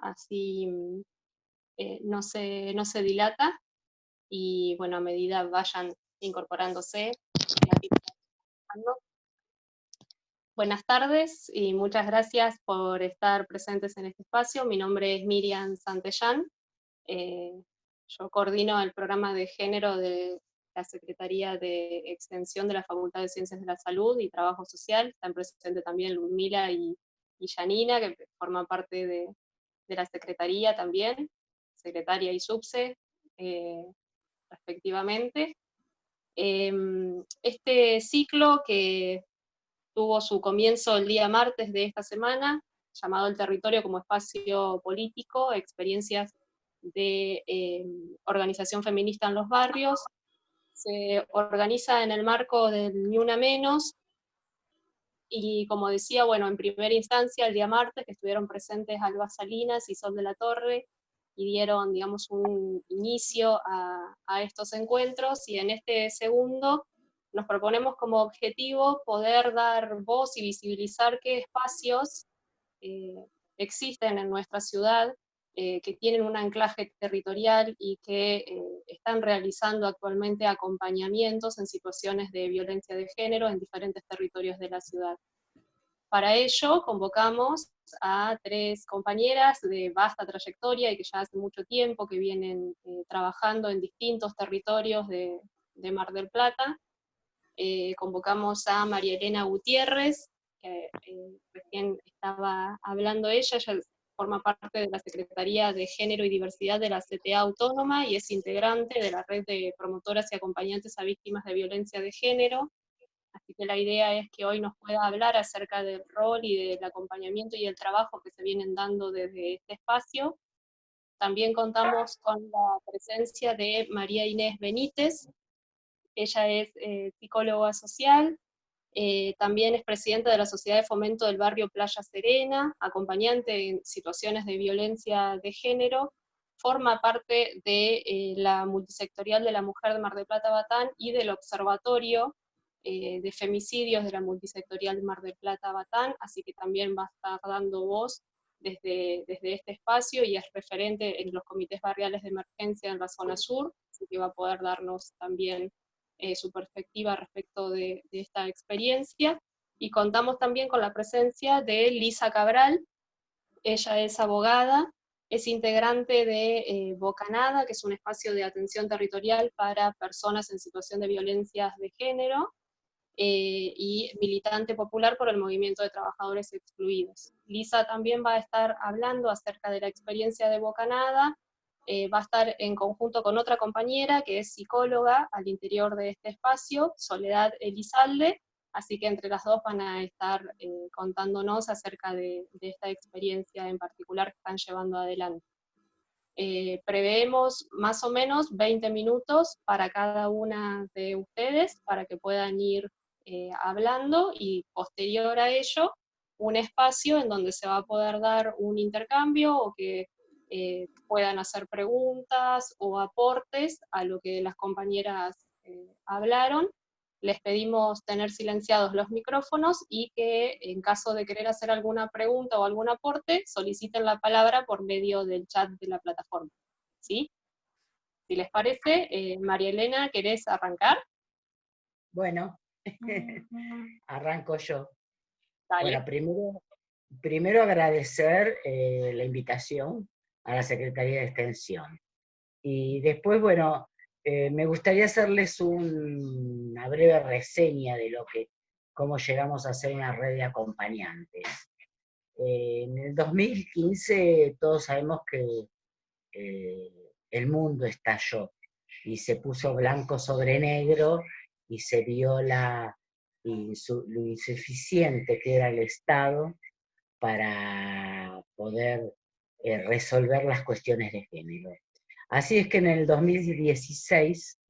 así no se dilata, y bueno, a medida vayan incorporándose. Buenas tardes y muchas gracias por estar presentes en este espacio. Mi nombre es Miriam Santellán. Yo coordino el programa de género de la Secretaría de Extensión de la Facultad de Ciencias de la Salud y Trabajo Social. Están presentes también Ludmila y Janina, que forman parte de la Secretaría también, secretaria y subse, respectivamente. Este ciclo, que tuvo su comienzo el día martes de esta semana, llamado El Territorio como Espacio Político, experiencias de organización feminista en los barrios, se organiza en el marco del Ni Una Menos, y como decía, bueno, en primera instancia el día martes, que estuvieron presentes Alba Salinas y Sol de la Torre, y dieron, digamos, un inicio a estos encuentros, y en este segundo nos proponemos como objetivo poder dar voz y visibilizar qué espacios existen en nuestra ciudad, que tienen un anclaje territorial y que están realizando actualmente acompañamientos en situaciones de violencia de género en diferentes territorios de la ciudad. Para ello convocamos a 3 compañeras de vasta trayectoria y que ya hace mucho tiempo que vienen trabajando en distintos territorios de Mar del Plata. Convocamos a María Elena Gutiérrez, que recién estaba hablando ella forma parte de la Secretaría de Género y Diversidad de la CTA Autónoma y es integrante de la red de promotoras y acompañantes a víctimas de violencia de género. Así que la idea es que hoy nos pueda hablar acerca del rol y del acompañamiento y el trabajo que se vienen dando desde este espacio. También contamos con la presencia de María Inés Benítez. Ella es psicóloga social, también es presidenta de la Sociedad de Fomento del Barrio Playa Serena, acompañante en situaciones de violencia de género, forma parte de la multisectorial de la mujer de Mar del Plata Batán y del observatorio de femicidios de la multisectorial Mar del Plata Batán, así que también va a estar dando voz desde este espacio y es referente en los comités barriales de emergencia en la zona sur, así que va a poder darnos también su perspectiva respecto de esta experiencia. Y contamos también con la presencia de Lisa Cabral. Ella es abogada, es integrante de Bocanada, que es un espacio de atención territorial para personas en situación de violencias de género, y militante popular por el movimiento de trabajadores excluidos. Lisa también va a estar hablando acerca de la experiencia de Bocanada, va a estar en conjunto con otra compañera que es psicóloga al interior de este espacio, Soledad Elizalde, así que entre las dos van a estar contándonos acerca de esta experiencia en particular que están llevando adelante. Preveemos más o menos 20 minutos para cada una de ustedes para que puedan ir hablando, y posterior a ello un espacio en donde se va a poder dar un intercambio o que puedan hacer preguntas o aportes a lo que las compañeras hablaron. Les pedimos tener silenciados los micrófonos y que en caso de querer hacer alguna pregunta o algún aporte, soliciten la palabra por medio del chat de la plataforma. ¿Sí? Si les parece, María Elena, ¿querés arrancar? Bueno, arranco yo. Dale. Bueno, primero agradecer la invitación a la Secretaría de Extensión. Y después, bueno, me gustaría hacerles una breve reseña de cómo llegamos a ser una red de acompañantes. En el 2015 todos sabemos que el mundo estalló y se puso blanco sobre negro y se vio lo insuficiente que era el Estado para poder resolver las cuestiones de género. Así es que en el 2016,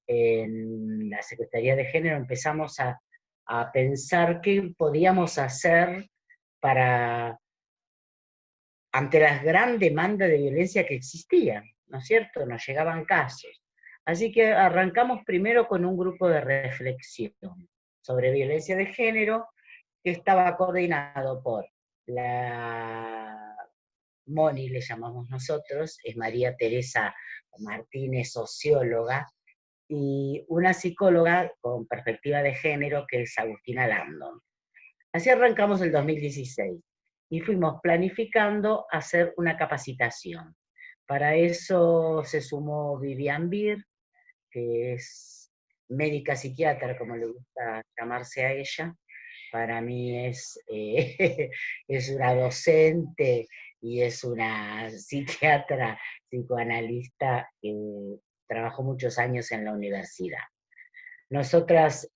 en la Secretaría de Género empezamos a pensar qué podíamos hacer ante la gran demanda de violencia que existía, ¿no es cierto? Nos llegaban casos. Así que arrancamos primero con un grupo de reflexión sobre violencia de género que estaba coordinado por la Moni le llamamos nosotros, es María Teresa Martínez, socióloga, y una psicóloga con perspectiva de género que es Agustina Landon. Así arrancamos el 2016 y fuimos planificando hacer una capacitación. Para eso se sumó Vivian Bir, que es médica psiquiatra, como le gusta llamarse a ella. Para mí es una docente y es una psiquiatra, psicoanalista que trabajó muchos años en la universidad. Nosotras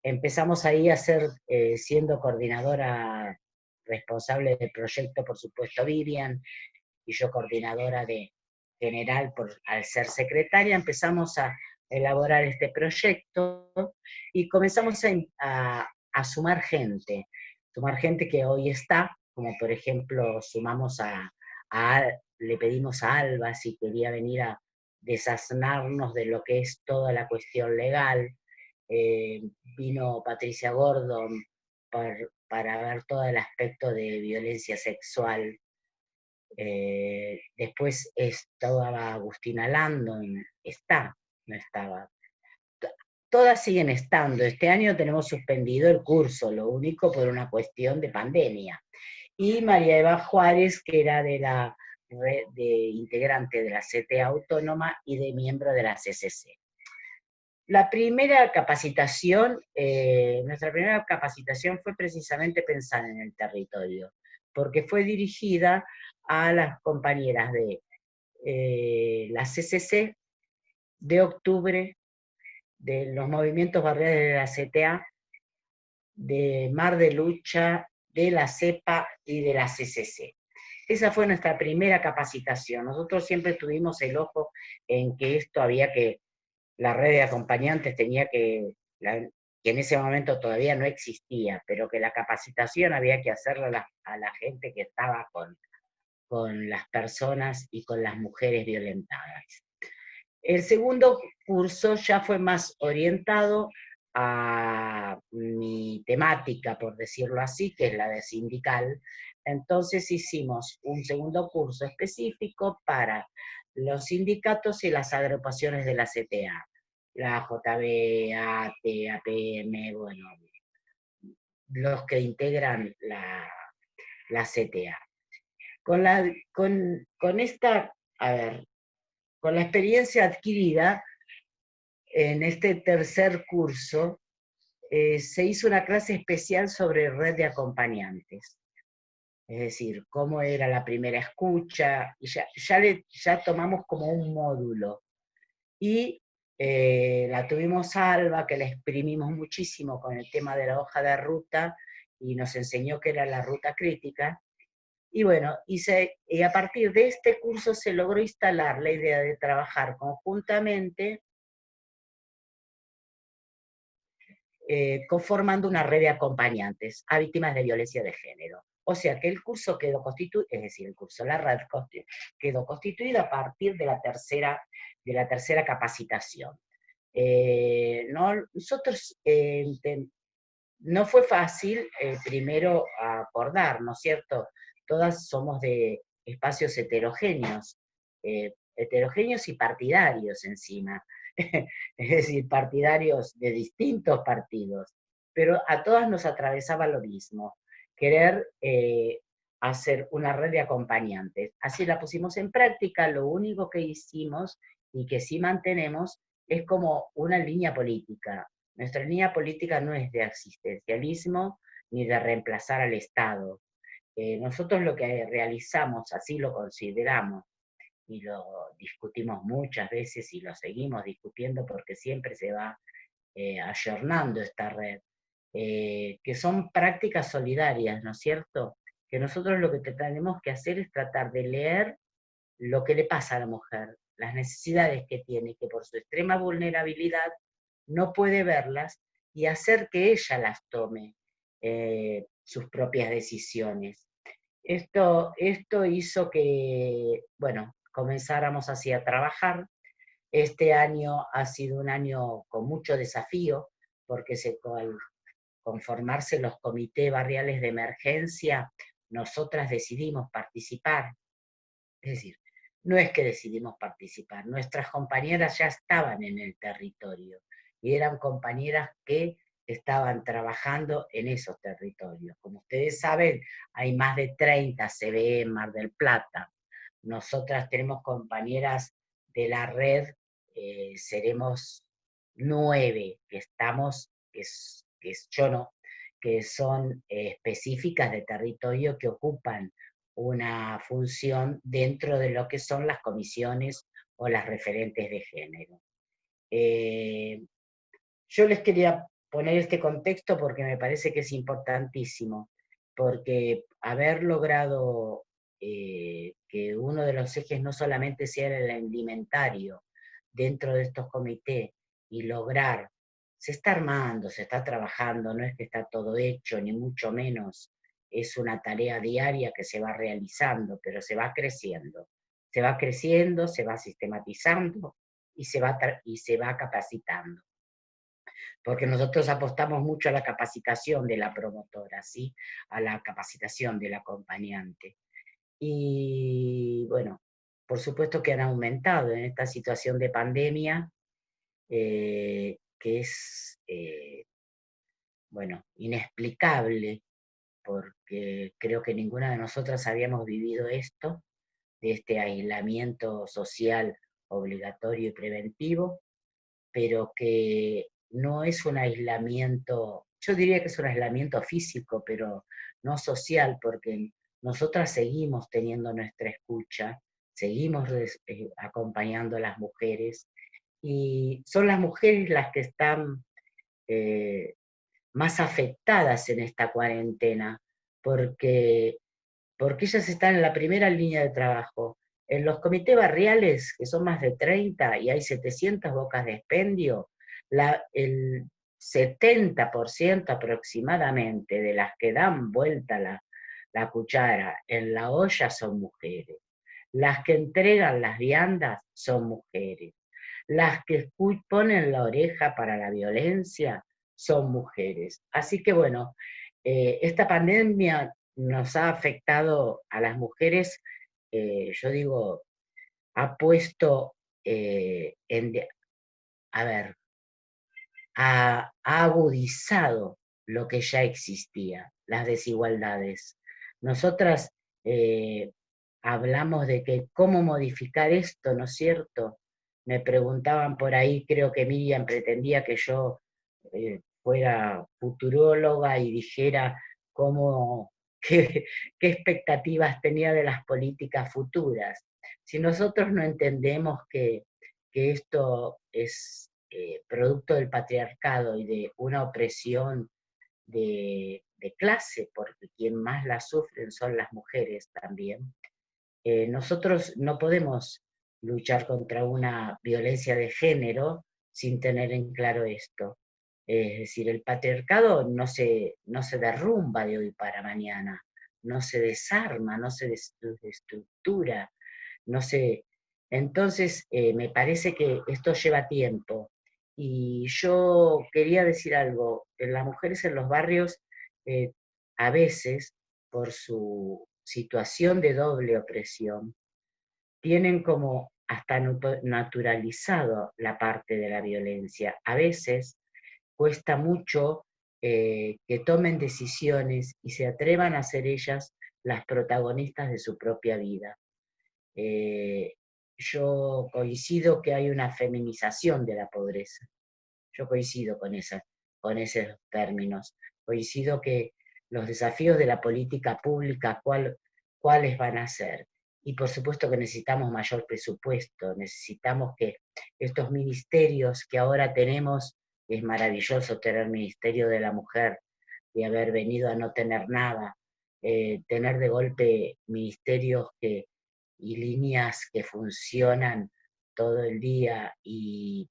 empezamos ahí a ser, siendo coordinadora responsable del proyecto, por supuesto, Vivian, y yo coordinadora de general al ser secretaria, empezamos a elaborar este proyecto y comenzamos a sumar gente que hoy está, como por ejemplo sumamos le pedimos a Alba si quería venir a desasnarnos de lo que es toda la cuestión legal, vino Patricia Gordon para ver todo el aspecto de violencia sexual. Después estaba Agustina Landon, no estaba. Todas siguen estando. Este año tenemos suspendido el curso, lo único por una cuestión de pandemia. Y María Eva Juárez, que era de integrante de la CTA Autónoma y de miembro de la CCC. La primera capacitación, nuestra primera capacitación fue precisamente pensar en el territorio, porque fue dirigida a las compañeras de la CCC, de Octubre, de los movimientos barriales de la CTA, de Mar de Lucha, de la CEPA y de la CCC. Esa fue nuestra primera capacitación. Nosotros siempre tuvimos el ojo en que esto había que, la red de acompañantes tenía que en ese momento todavía no existía, pero que la capacitación había que hacerla a la gente que estaba con las personas y con las mujeres violentadas. El segundo curso ya fue más orientado a mi temática, por decirlo así, que es la de sindical. Entonces hicimos un segundo curso específico para los sindicatos y las agrupaciones de la CTA, la JB, AT, APM, bueno, los que integran la CTA. Con esta, a ver, con la experiencia adquirida en este tercer curso, se hizo una clase especial sobre red de acompañantes. Es decir, cómo era la primera escucha, y ya tomamos como un módulo. Y la tuvimos a Alba, que la exprimimos muchísimo con el tema de la hoja de ruta, y nos enseñó qué era la ruta crítica. Y bueno, y a partir de este curso se logró instalar la idea de trabajar conjuntamente, conformando una red de acompañantes a víctimas de violencia de género. O sea que el curso quedó constituido, es decir, la red quedó constituida a partir de la tercera capacitación. Nosotros no fue fácil primero acordar, ¿no es cierto? Todas somos de espacios heterogéneos y partidarios encima. Es decir, partidarios de distintos partidos, pero a todas nos atravesaba lo mismo, querer hacer una red de acompañantes. Así la pusimos en práctica, lo único que hicimos y que sí mantenemos es como una línea política. Nuestra línea política no es de asistencialismo ni de reemplazar al Estado. Nosotros lo que realizamos, así lo consideramos, y lo discutimos muchas veces y lo seguimos discutiendo porque siempre se va ayornando esta red, que son prácticas solidarias, ¿no es cierto? Que nosotros lo que tenemos que hacer es tratar de leer lo que le pasa a la mujer, las necesidades que tiene, que por su extrema vulnerabilidad no puede verlas, y hacer que ella las tome, sus propias decisiones. Esto hizo que, bueno, comenzáramos así a trabajar. Este año ha sido un año con mucho desafío, porque al conformarse los comités barriales de emergencia, nosotras decidimos participar. Es decir, no es que decidimos participar, nuestras compañeras ya estaban en el territorio y eran compañeras que estaban trabajando en esos territorios. Como ustedes saben, hay más de 30 CBE en Mar del Plata. Nosotras tenemos compañeras de la red, seremos 9 que estamos, yo no, que son específicas de territorio que ocupan una función dentro de lo que son las comisiones o las referentes de género. Yo les quería poner este contexto porque me parece que es importantísimo, porque haber logrado que uno de los ejes no solamente sea el alimentario dentro de estos comités y lograr, se está armando, se está trabajando, no es que está todo hecho, ni mucho menos, es una tarea diaria que se va realizando, pero se va creciendo, se va sistematizando y se va capacitando, porque nosotros apostamos mucho a la capacitación de la promotora, ¿sí? A la capacitación del acompañante. Y bueno, por supuesto que han aumentado en esta situación de pandemia, que es, bueno, inexplicable, porque creo que ninguna de nosotras habíamos vivido esto, de este aislamiento social obligatorio y preventivo, pero que no es un aislamiento, yo diría que es un aislamiento físico, pero no social, porque nosotras seguimos teniendo nuestra escucha, seguimos acompañando a las mujeres, y son las mujeres las que están eh, más afectadas en esta cuarentena, porque ellas están en la primera línea de trabajo. En los comités barriales, que son más de 30 y hay 700 bocas de expendio, el 70% aproximadamente de las que dan vuelta la cuchara en la olla son mujeres. Las que entregan las viandas son mujeres. Las que ponen la oreja para la violencia son mujeres. Así que bueno, esta pandemia nos ha afectado a las mujeres, yo digo, ha puesto a ver, ha agudizado lo que ya existía, las desigualdades. Nosotras hablamos de que cómo modificar esto, ¿no es cierto? Me preguntaban por ahí, creo que Miriam pretendía que yo fuera futuróloga y dijera cómo, qué expectativas tenía de las políticas futuras. Si nosotros no entendemos que esto es producto del patriarcado y de una opresión de clase, porque quien más la sufren son las mujeres también, nosotros no podemos luchar contra una violencia de género sin tener en claro esto. Es decir, el patriarcado no se derrumba de hoy para mañana, no se desarma, no se destructura, no sé. Entonces, me parece que esto lleva tiempo. Y yo quería decir algo, las mujeres en los barrios, eh, a veces, por su situación de doble opresión, tienen como hasta naturalizado la parte de la violencia. A veces cuesta mucho que tomen decisiones y se atrevan a ser ellas las protagonistas de su propia vida. Eh, yo coincido que hay una feminización de la pobreza. Yo coincido con esos términos. Coincido que los desafíos de la política pública, ¿cuáles van a ser? Y por supuesto que necesitamos mayor presupuesto, necesitamos que estos ministerios que ahora tenemos, es maravilloso tener Ministerio de la Mujer, de haber venido a no tener nada, tener de golpe ministerios y líneas que funcionan todo el día y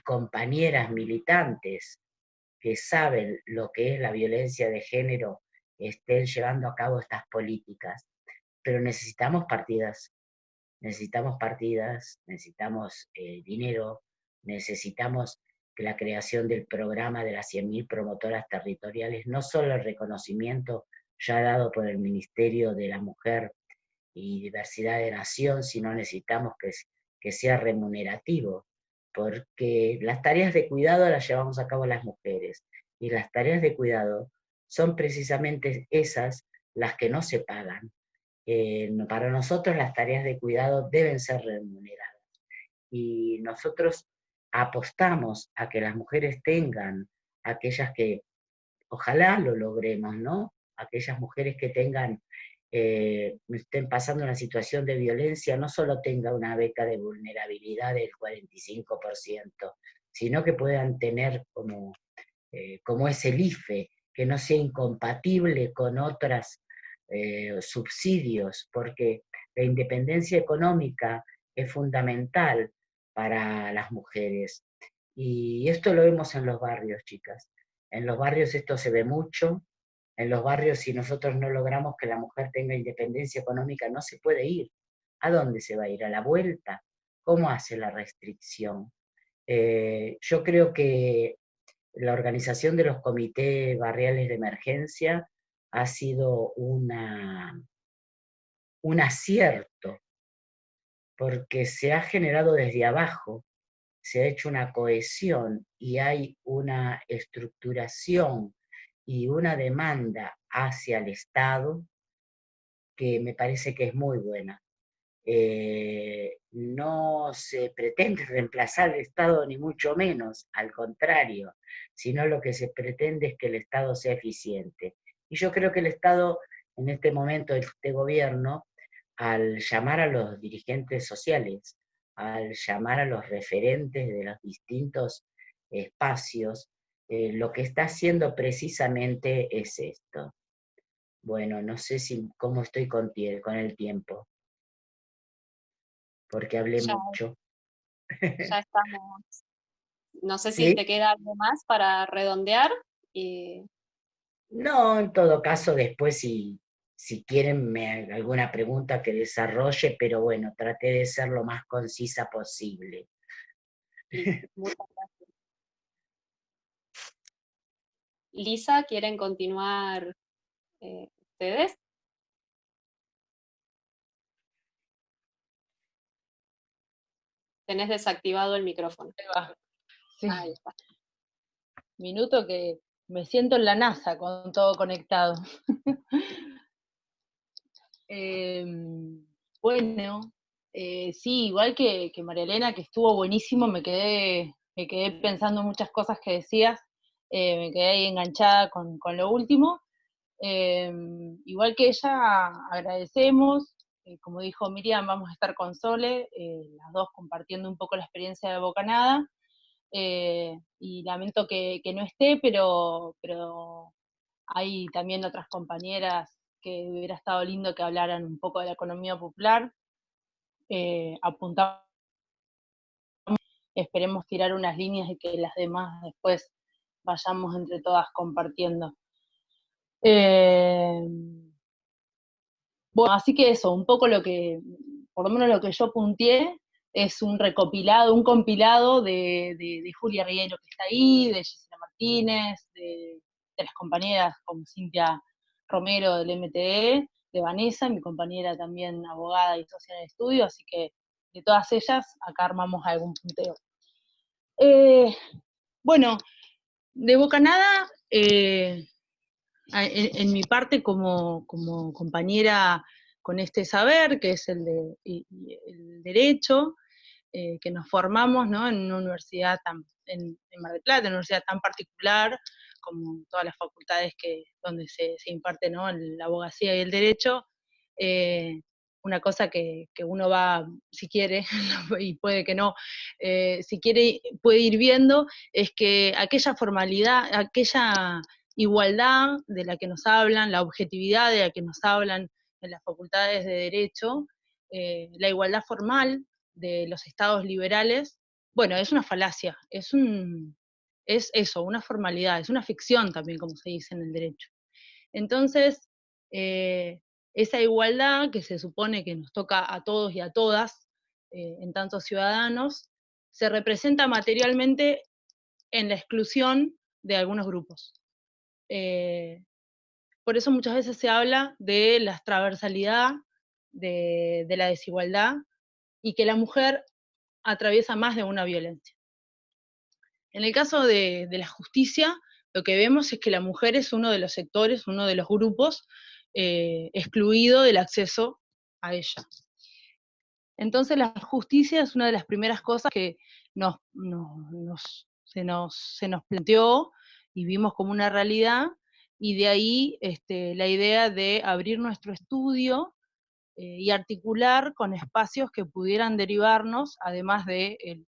compañeras militantes que saben lo que es la violencia de género estén llevando a cabo estas políticas. Pero necesitamos partidas, necesitamos dinero, necesitamos que la creación del programa de las 100.000 promotoras territoriales, no solo el reconocimiento ya dado por el Ministerio de la Mujer y Diversidad de Nación, sino necesitamos que sea remunerativo, porque las tareas de cuidado las llevamos a cabo las mujeres, y las tareas de cuidado son precisamente esas las que no se pagan. Para nosotros las tareas de cuidado deben ser remuneradas, y nosotros apostamos a que las mujeres tengan, aquellas que, ojalá lo logremos, ¿no? Aquellas mujeres que tengan, estén pasando una situación de violencia, no solo tenga una beca de vulnerabilidad del 45%, sino que puedan tener como es el IFE, que no sea incompatible con otros subsidios, porque la independencia económica es fundamental para las mujeres. Y esto lo vemos en los barrios, chicas. En los barrios esto se ve mucho. En los barrios, si nosotros no logramos que la mujer tenga independencia económica, no se puede ir. ¿A dónde se va a ir? ¿A la vuelta? ¿Cómo hace la restricción? Yo creo que la organización de los comités barriales de emergencia ha sido un acierto, porque se ha generado desde abajo, se ha hecho una cohesión y hay una estructuración y una demanda hacia el Estado que me parece que es muy buena. No se pretende reemplazar el Estado ni mucho menos, al contrario, sino lo que se pretende es que el Estado sea eficiente. Y yo creo que el Estado, en este momento, este gobierno, al llamar a los dirigentes sociales, al llamar a los referentes de los distintos espacios, lo que está haciendo precisamente es esto. Bueno, no sé cómo estoy con el tiempo, porque hablé Ya, mucho. ya estamos. No sé si ¿Sí? te queda algo más para redondear. No, en todo caso, después si quieren alguna pregunta que desarrolle, pero bueno, traté de ser lo más concisa posible. Listo, muchas gracias. Lisa, ¿quieren continuar ustedes? Tenés desactivado el micrófono. Ahí va. Sí. Ahí está. Minuto que me siento en la NASA con todo conectado. Bueno, sí, igual que María Elena, que estuvo buenísimo, me quedé pensando muchas cosas que decías, me quedé ahí enganchada con lo último. Igual que ella, agradecemos, como dijo Miriam, vamos a estar con Sole, las dos compartiendo un poco la experiencia de Bocanada, y lamento que no esté, pero hay también otras compañeras que hubiera estado lindo que hablaran un poco de la economía popular. Apuntamos, esperemos tirar unas líneas y que las demás después vayamos entre todas compartiendo. Bueno, así que eso, un poco lo que, por lo menos lo que yo punteé, es un recopilado, un compilado de Julia Rielo, que está ahí, de Gisela Martínez, de las compañeras como Cintia Romero del MTE, de Vanessa, mi compañera también abogada y socia de estudio, así que de todas ellas, acá armamos algún punteo. Bueno, de Bocanada, en mi parte como compañera con este saber, que es el derecho, que nos formamos, ¿no?, en una universidad en Mar del Plata, en una universidad tan particular como todas las facultades donde se imparte, ¿no?, la abogacía y el derecho. Una cosa que uno va, si quiere, y puede que no, si quiere puede ir viendo, es que aquella formalidad, aquella igualdad de la que nos hablan, la objetividad de la que nos hablan en las facultades de Derecho, la igualdad formal de los estados liberales, bueno, es una falacia, es eso, una formalidad, es una ficción también, como se dice en el derecho. Entonces, esa igualdad que se supone que nos toca a todos y a todas, en tantos ciudadanos, se representa materialmente en la exclusión de algunos grupos. por eso muchas veces se habla de la transversalidad de la desigualdad y que la mujer atraviesa más de una violencia. En el caso de la justicia, lo que vemos es que la mujer es uno de los sectores, uno de los grupos excluido del acceso a ella. Entonces la justicia es una de las primeras cosas que se nos planteó y vimos como una realidad, y de ahí la idea de abrir nuestro estudio y articular con espacios que pudieran derivarnos, además de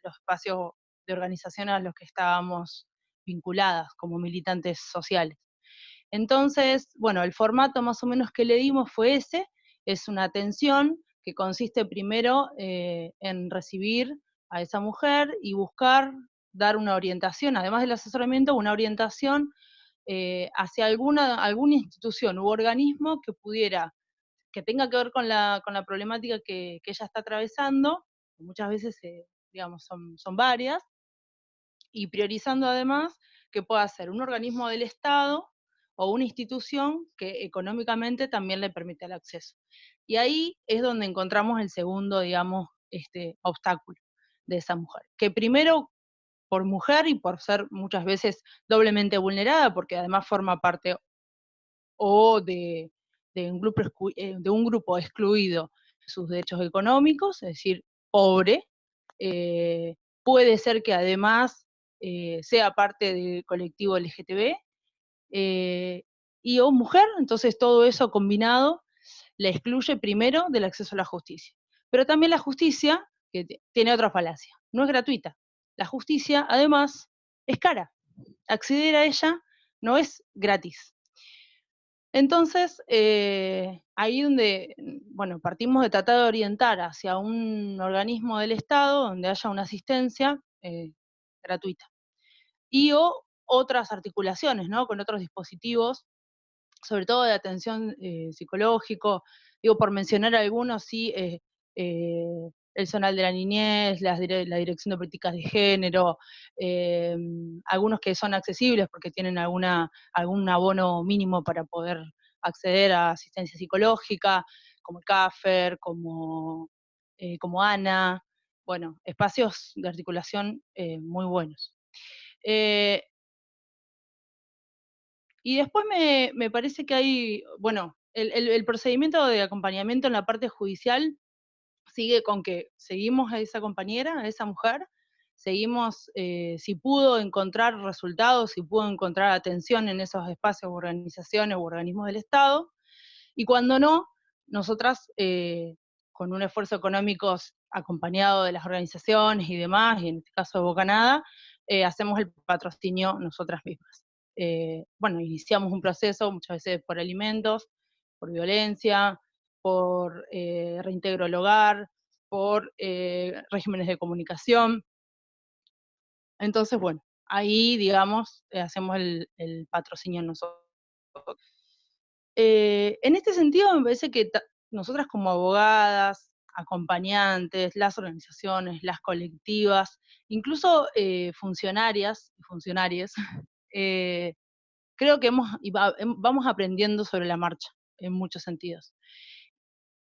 los espacios de organización a los que estábamos vinculadas como militantes sociales. Entonces, bueno, el formato más o menos que le dimos fue ese, es una atención que consiste primero en recibir a esa mujer y buscar dar una orientación, además del asesoramiento, una orientación hacia alguna institución u organismo que pudiera, que tenga que ver con la problemática que ella está atravesando, que muchas veces, digamos, son varias, y priorizando además que pueda ser un organismo del Estado o una institución que económicamente también le permite el acceso. Y ahí es donde encontramos el segundo, digamos, obstáculo de esa mujer, que primero por mujer y por ser muchas veces doblemente vulnerada, porque además forma parte o de un grupo excluido de sus derechos económicos, es decir, pobre, puede ser que además sea parte del colectivo LGTB, y o mujer, entonces todo eso combinado la excluye primero del acceso a la justicia. Pero también la justicia, que tiene otra falacia, no es gratuita. La justicia, además, es cara. Acceder a ella no es gratis. Entonces, ahí donde, bueno, partimos de tratar de orientar hacia un organismo del Estado donde haya una asistencia gratuita. Y o otras articulaciones, ¿no? Con otros dispositivos, sobre todo de atención psicológico, digo, por mencionar algunos, sí, el Zonal de la Niñez, la Dirección de Políticas de Género, algunos que son accesibles porque tienen algún abono mínimo para poder acceder a asistencia psicológica, como el CAFER, como ANA, bueno, espacios de articulación muy buenos. Y después me parece que hay, bueno, el procedimiento de acompañamiento en la parte judicial sigue con que seguimos a esa compañera, a esa mujer, seguimos, si pudo encontrar resultados, si pudo encontrar atención en esos espacios, organizaciones u organismos del Estado, y cuando no, nosotras, con un esfuerzo económico acompañado de las organizaciones y demás, y en este caso de Bocanada, hacemos el patrocinio nosotras mismas. Bueno, iniciamos un proceso, muchas veces por alimentos, por violencia, por reintegro al hogar, por regímenes de comunicación. Entonces, bueno, ahí, digamos, hacemos el patrocinio nosotros. En este sentido, me parece que nosotras como abogadas, acompañantes, las organizaciones, las colectivas, incluso funcionarias y funcionarios, creo que vamos aprendiendo sobre la marcha, en muchos sentidos.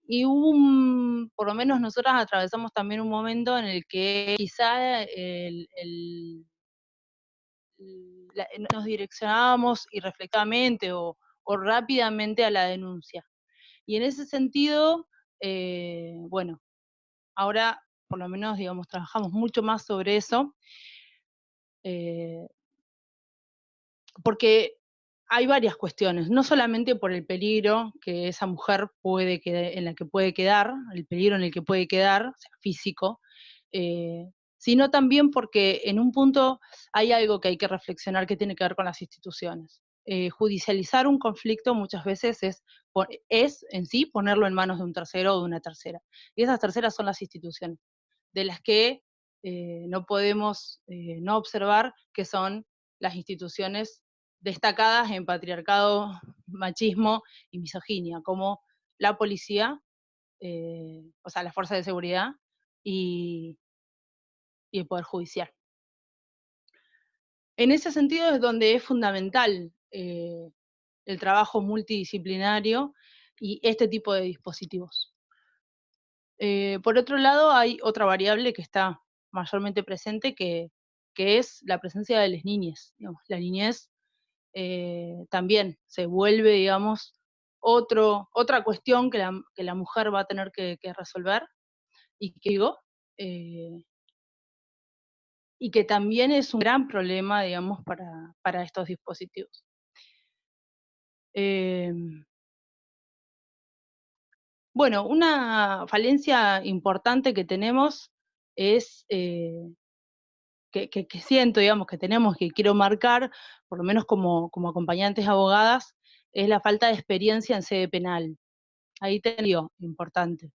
Y por lo menos nosotras atravesamos también un momento en el que quizá nos direccionábamos irreflectamente o rápidamente a la denuncia. Y en ese sentido, bueno, ahora por lo menos, digamos, trabajamos mucho más sobre eso, porque hay varias cuestiones, no solamente por el peligro que esa mujer en la que puede quedar, el peligro en el que puede quedar, o sea, físico, sino también porque en un punto hay algo que hay que reflexionar que tiene que ver con las instituciones. Judicializar un conflicto muchas veces es en sí ponerlo en manos de un tercero o de una tercera. Y esas terceras son las instituciones, de las que no podemos no observar que son las instituciones destacadas en patriarcado, machismo y misoginia, como la policía, o sea, las fuerzas de seguridad y el Poder Judicial. En ese sentido es donde es fundamental el trabajo multidisciplinario y este tipo de dispositivos. Por otro lado, hay otra variable que está mayormente presente, que es la presencia de las niñas. Digamos, la niñez también se vuelve, digamos, otra cuestión que la mujer va a tener que resolver, y que digo, y que también es un gran problema, digamos, para estos dispositivos. Bueno, una falencia importante que tenemos es, que siento, digamos, que tenemos, que quiero marcar, por lo menos como acompañantes abogadas, es la falta de experiencia en sede penal. Ahí te digo, importante.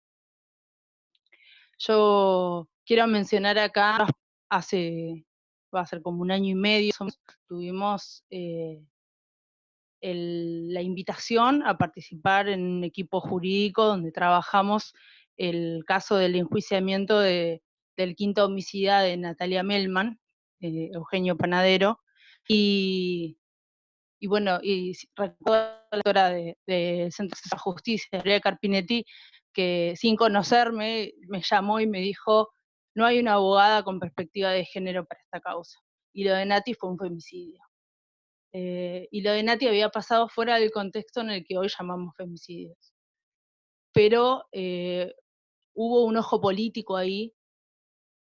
Yo quiero mencionar acá, va a ser como 1 año y medio, tuvimos la invitación a participar en un equipo jurídico donde trabajamos el caso del enjuiciamiento del quinto homicida de Natalia Melman, Eugenio Panadero, y bueno, y recuerdo la doctora de Centro de Justicia, Andrea Carpinetti, que sin conocerme me llamó y me dijo: no hay una abogada con perspectiva de género para esta causa. Y lo de Nati fue un femicidio. Y lo de Nati había pasado fuera del contexto en el que hoy llamamos femicidios. Pero hubo un ojo político ahí,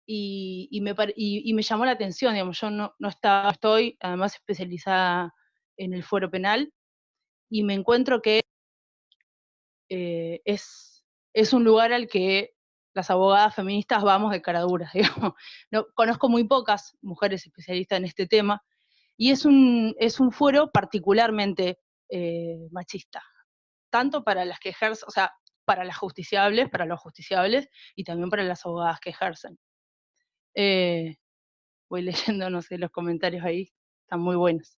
y me llamó la atención, digamos, yo no estoy además especializada en el fuero penal, y me encuentro que es un lugar al que las abogadas feministas vamos de cara duras, digamos. No, conozco muy pocas mujeres especialistas en este tema, y es un fuero particularmente machista, tanto para las que ejercen, o sea, para las justiciables, para los justiciables, y también para las abogadas que ejercen. Voy leyendo, no sé, los comentarios ahí, están muy buenos.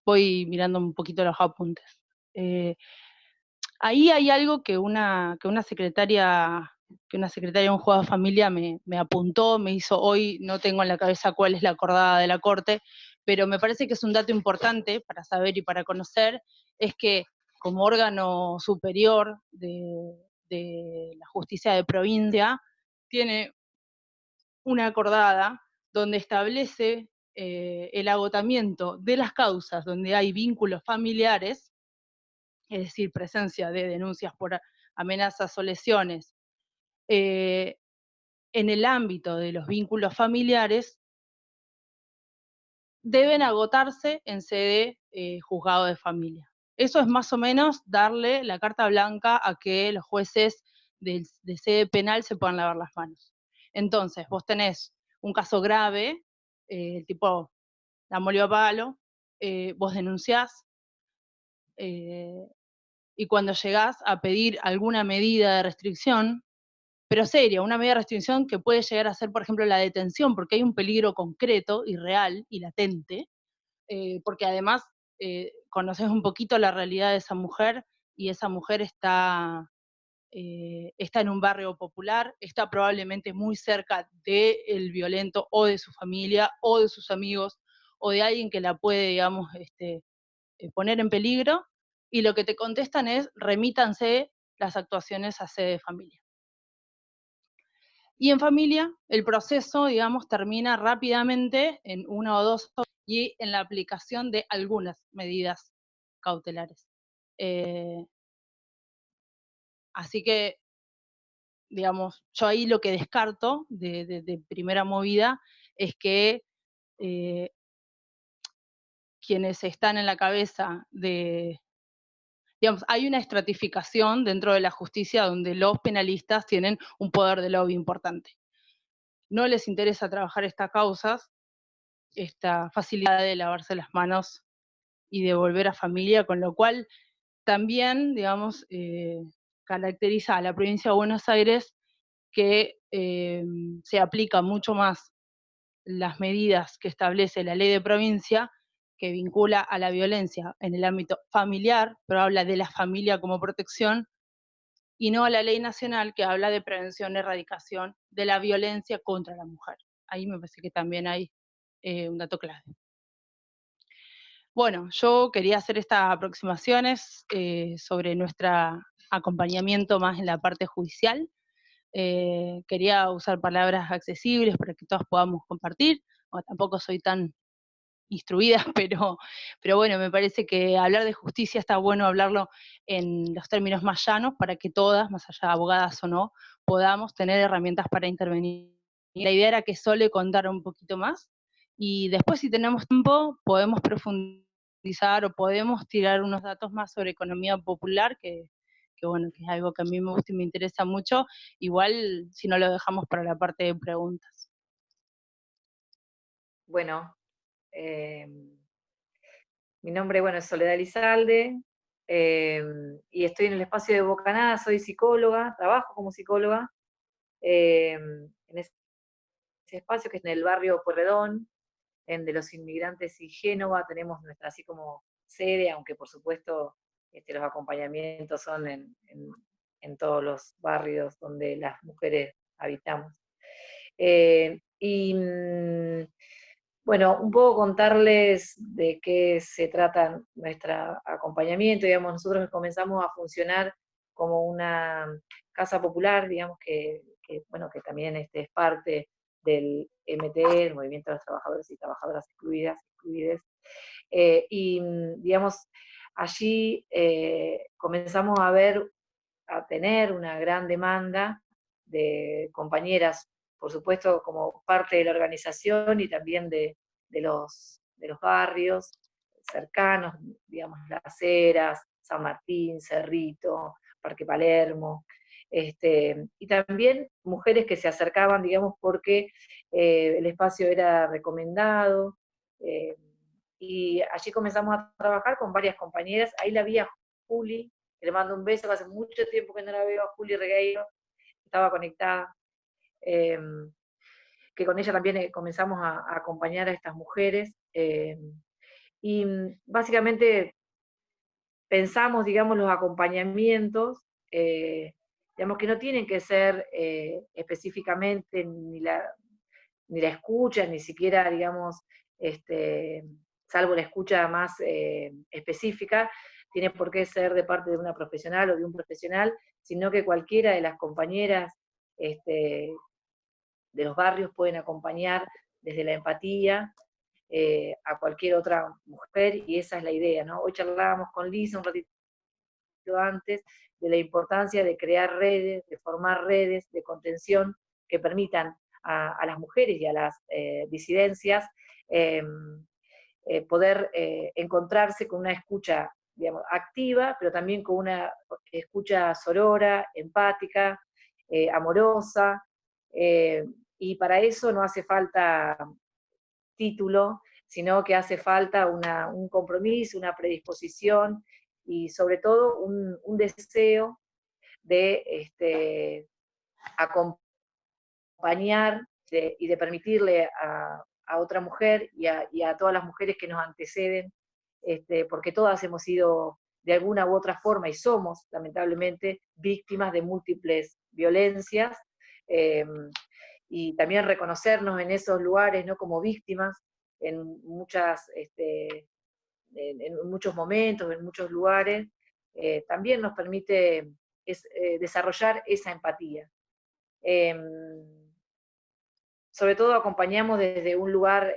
Voy mirando un poquito los apuntes. Ahí hay algo que una secretaria de un juzgado de familia me apuntó, me hizo, hoy no tengo en la cabeza cuál es la acordada de la Corte, pero me parece que es un dato importante para saber y para conocer, es que como órgano superior de la justicia de provincia, tiene una acordada donde establece el agotamiento de las causas donde hay vínculos familiares, es decir, presencia de denuncias por amenazas o lesiones, en el ámbito de los vínculos familiares, deben agotarse en sede juzgado de familia. Eso es más o menos darle la carta blanca a que los jueces de sede penal se puedan lavar las manos. Entonces, vos tenés un caso grave, el tipo la molió a palo, vos denunciás, y cuando llegás a pedir alguna medida de restricción, pero seria, una medida de restricción que puede llegar a ser, por ejemplo, la detención, porque hay un peligro concreto y real y latente, porque además conoces un poquito la realidad de esa mujer, y esa mujer está en un barrio popular, está probablemente muy cerca del violento o de su familia o de sus amigos o de alguien que la puede, digamos, poner en peligro, y lo que te contestan es: remítanse las actuaciones a sede de familia. Y en familia, el proceso, digamos, termina rápidamente en 1 o 2 horas y en la aplicación de algunas medidas cautelares. Así que, digamos, yo ahí lo que descarto de primera movida es que quienes están en la cabeza digamos, hay una estratificación dentro de la justicia donde los penalistas tienen un poder de lobby importante. No les interesa trabajar estas causas, esta facilidad de lavarse las manos y de volver a familia, con lo cual también, digamos, caracteriza a la provincia de Buenos Aires que se aplica mucho más las medidas que establece la ley de provincia, que vincula a la violencia en el ámbito familiar, pero habla de la familia como protección, y no a la ley nacional que habla de prevención y erradicación de la violencia contra la mujer. ahí me parece que también hay un dato clave. Bueno, yo quería hacer estas aproximaciones sobre nuestro acompañamiento más en la parte judicial. Quería usar palabras accesibles para que todas podamos compartir. Bueno, tampoco soy tan instruida, pero bueno, me parece que hablar de justicia está bueno hablarlo en los términos más llanos para que todas, más allá de abogadas o no, podamos tener herramientas para intervenir. Y la idea era que Sole contara un poquito más, y después si tenemos tiempo podemos profundizar o podemos tirar unos datos más sobre economía popular, que bueno, que es algo que a mí me gusta y me interesa mucho, igual si no lo dejamos para la parte de preguntas. Bueno, mi nombre, bueno, es Soledad Elizalde, y estoy en el espacio de Bocanada, soy psicóloga, trabajo como psicóloga, en ese espacio que es en el barrio Pueyrredón, en de los inmigrantes y Génova, tenemos nuestra así como sede, aunque por supuesto los acompañamientos son en todos los barrios donde las mujeres habitamos. Bueno, un poco contarles de qué se trata nuestro acompañamiento. Digamos, nosotros comenzamos a funcionar como una casa popular, digamos, bueno, que también es parte del MTE, el Movimiento de los Trabajadores y Trabajadoras Excluidas. Digamos, allí comenzamos a tener una gran demanda de compañeras, por supuesto, como parte de la organización y también de los barrios cercanos, digamos, Las Heras, San Martín, Cerrito, Parque Palermo, y también mujeres que se acercaban, digamos, porque el espacio era recomendado, y allí comenzamos a trabajar con varias compañeras. Ahí la vi a Juli, que le mando un beso, que hace mucho tiempo que no la veo, a Juli Regueiro, estaba conectada, que con ella también comenzamos a acompañar a estas mujeres, y básicamente pensamos, digamos, los acompañamientos, digamos, que no tienen que ser específicamente ni la escucha, ni siquiera, digamos, salvo la escucha más específica, tiene por qué ser de parte de una profesional o de un profesional, sino que cualquiera de las compañeras de los barrios pueden acompañar desde la empatía a cualquier otra mujer, y esa es la idea, ¿no? Hoy charlábamos con Lisa un ratito antes de la importancia de crear redes, de formar redes de contención que permitan a las mujeres y a las disidencias poder encontrarse con una escucha, digamos, activa, pero también con una escucha sorora, empática, amorosa, y para eso no hace falta título, sino que hace falta un compromiso, una predisposición y sobre todo un deseo de acompañar y de permitirle a otra mujer y a todas las mujeres que nos anteceden, porque todas hemos sido de alguna u otra forma y somos lamentablemente víctimas de múltiples violencias, y también reconocernos en esos lugares, ¿no?, como víctimas en muchos momentos, en muchos lugares, también nos permite desarrollar esa empatía. Sobre todo acompañamos desde un lugar,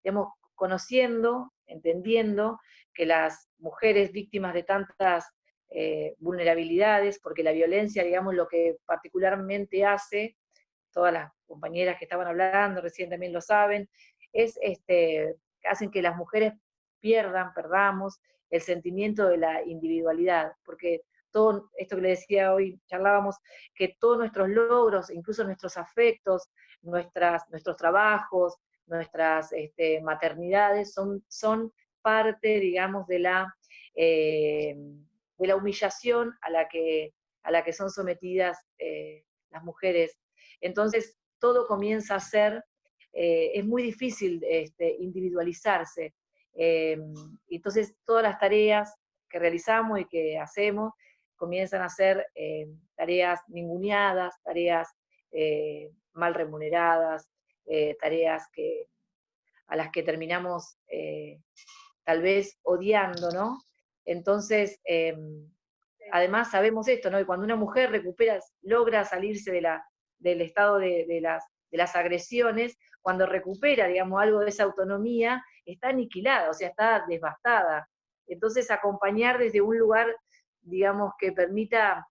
digamos, conociendo, entendiendo que las mujeres víctimas de tantas vulnerabilidades, porque la violencia, digamos, lo que particularmente hace, todas las compañeras que estaban hablando recién también lo saben, es hacen que las mujeres perdamos el sentimiento de la individualidad, porque todo esto que le decía hoy, charlábamos, que todos nuestros logros, incluso nuestros afectos, nuestros trabajos, nuestras maternidades, son parte, digamos, de la humillación a la que son sometidas las mujeres. Entonces, todo comienza a ser, es muy difícil individualizarse. Entonces, todas las tareas que realizamos y que hacemos comienzan a ser tareas ninguneadas, tareas mal remuneradas, tareas a las que terminamos tal vez odiando, ¿no? Entonces, además sabemos esto, ¿no? Y cuando una mujer logra salirse del estado de las agresiones, cuando recupera, digamos, algo de esa autonomía, está aniquilada, o sea, está devastada. Entonces, acompañar desde un lugar, digamos, que permita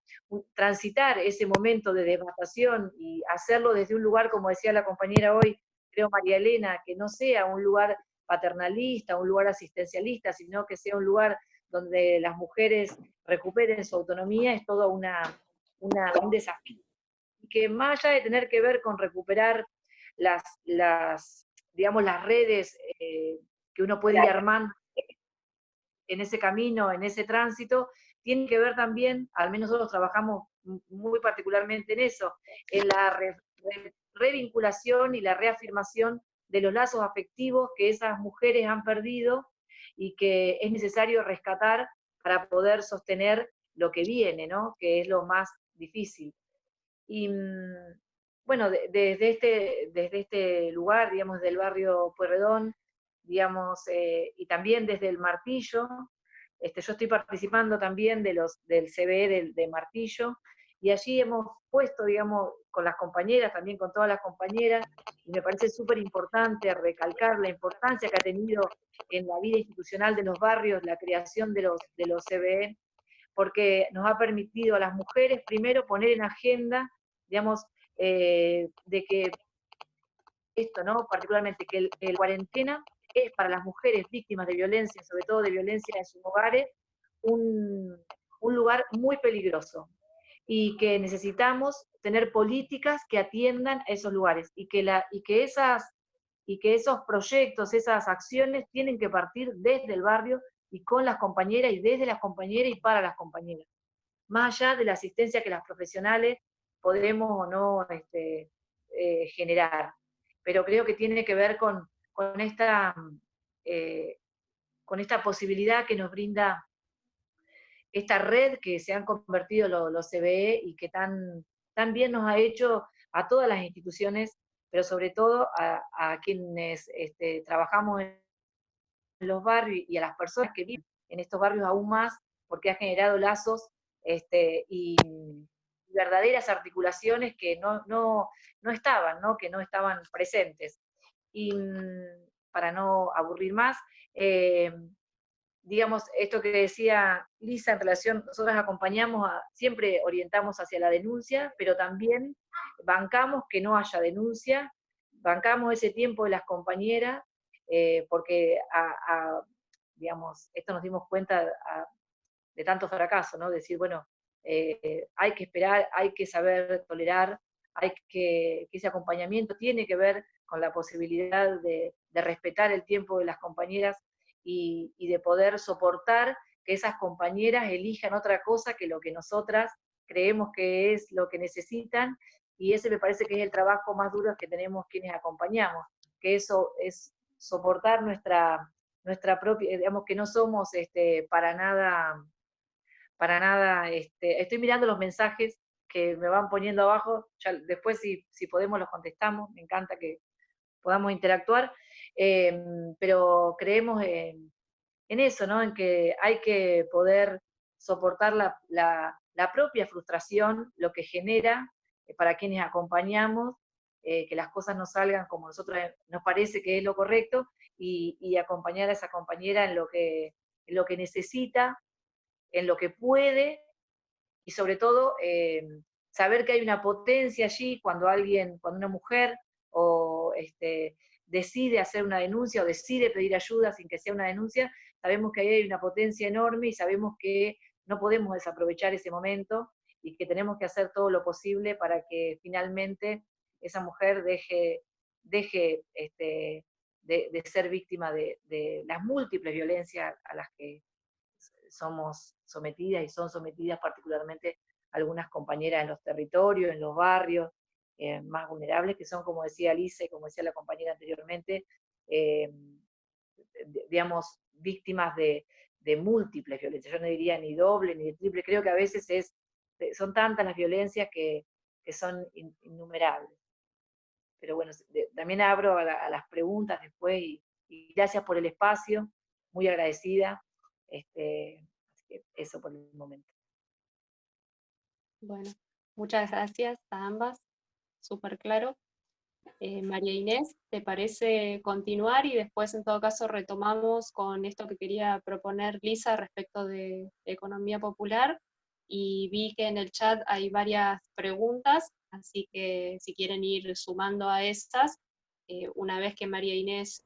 transitar ese momento de devastación y hacerlo desde un lugar, como decía la compañera hoy, creo María Elena, que no sea un lugar paternalista, un lugar asistencialista, sino que sea un lugar donde las mujeres recuperen su autonomía, es todo un desafío. Y que más allá de tener que ver con recuperar digamos, las redes que uno puede ir armando en ese camino, en ese tránsito, tiene que ver también, al menos nosotros trabajamos muy particularmente en eso, en la revinculación y la reafirmación de los lazos afectivos que esas mujeres han perdido y que es necesario rescatar para poder sostener lo que viene, ¿no? Que es lo más difícil. Y bueno, desde este lugar, digamos, del barrio Pueyrredón, digamos, y también desde el Martillo, yo estoy participando también del CBE de Martillo, y allí hemos puesto, digamos, con las compañeras, también con todas las compañeras, y me parece súper importante recalcar la importancia que ha tenido en la vida institucional de los barrios la creación de los CBE, porque nos ha permitido a las mujeres primero poner en agenda, digamos, de que esto, ¿no? Particularmente que el cuarentena es para las mujeres víctimas de violencia, sobre todo de violencia en sus hogares, un lugar muy peligroso y que necesitamos tener políticas que atiendan a esos lugares y que esos proyectos, esas acciones tienen que partir desde el barrio y con las compañeras y desde las compañeras y para las compañeras, más allá de la asistencia que las profesionales podemos o no generar. Pero creo que tiene que ver con esta posibilidad que nos brinda esta red que se han convertido los CBE y que tan bien nos ha hecho a todas las instituciones, pero sobre todo a quienes trabajamos en los barrios y a las personas que viven en estos barrios aún más, porque ha generado lazos y verdaderas articulaciones que no estaban, ¿no? Que no estaban presentes. Y para no aburrir más, digamos, esto que decía Lisa en relación, nosotros acompañamos, siempre orientamos hacia la denuncia, pero también bancamos que no haya denuncia, bancamos ese tiempo de las compañeras, porque, digamos, esto nos dimos cuenta de tanto fracaso, ¿no? Decir, bueno, hay que esperar, hay que saber tolerar, que ese acompañamiento tiene que ver con la posibilidad de respetar el tiempo de las compañeras y de poder soportar que esas compañeras elijan otra cosa que lo que nosotras creemos que es lo que necesitan, y ese me parece que es el trabajo más duro que tenemos quienes acompañamos, que eso es soportar nuestra propia, digamos que no somos para nada, estoy mirando los mensajes que me van poniendo abajo, ya después si podemos los contestamos, me encanta que podamos interactuar, pero creemos en eso, ¿no? En que hay que poder soportar la propia frustración, lo que genera para quienes acompañamos, que las cosas no salgan como nosotros nos parece que es lo correcto, y acompañar a esa compañera en lo que necesita, en lo que puede, y sobre todo saber que hay una potencia allí cuando una mujer o decide hacer una denuncia o decide pedir ayuda sin que sea una denuncia, sabemos que ahí hay una potencia enorme y sabemos que no podemos desaprovechar ese momento y que tenemos que hacer todo lo posible para que finalmente esa mujer deje de ser víctima de las múltiples violencias a las que somos sometidas y son sometidas particularmente algunas compañeras en los territorios, en los barrios más vulnerables, que son, como decía Alice y como decía la compañera anteriormente, digamos, víctimas de múltiples violencias. Yo no diría ni doble ni triple, creo que a veces son tantas las violencias que son innumerables. pero bueno, también abro a las preguntas después y gracias por el espacio, muy agradecida. Así que eso por el momento. Bueno, muchas gracias a ambas, súper claro. María Inés, ¿te parece continuar y después en todo caso retomamos con esto que quería proponer Lisa respecto de economía popular? Y vi que en el chat hay varias preguntas, así que si quieren ir sumando a estas, una vez que María Inés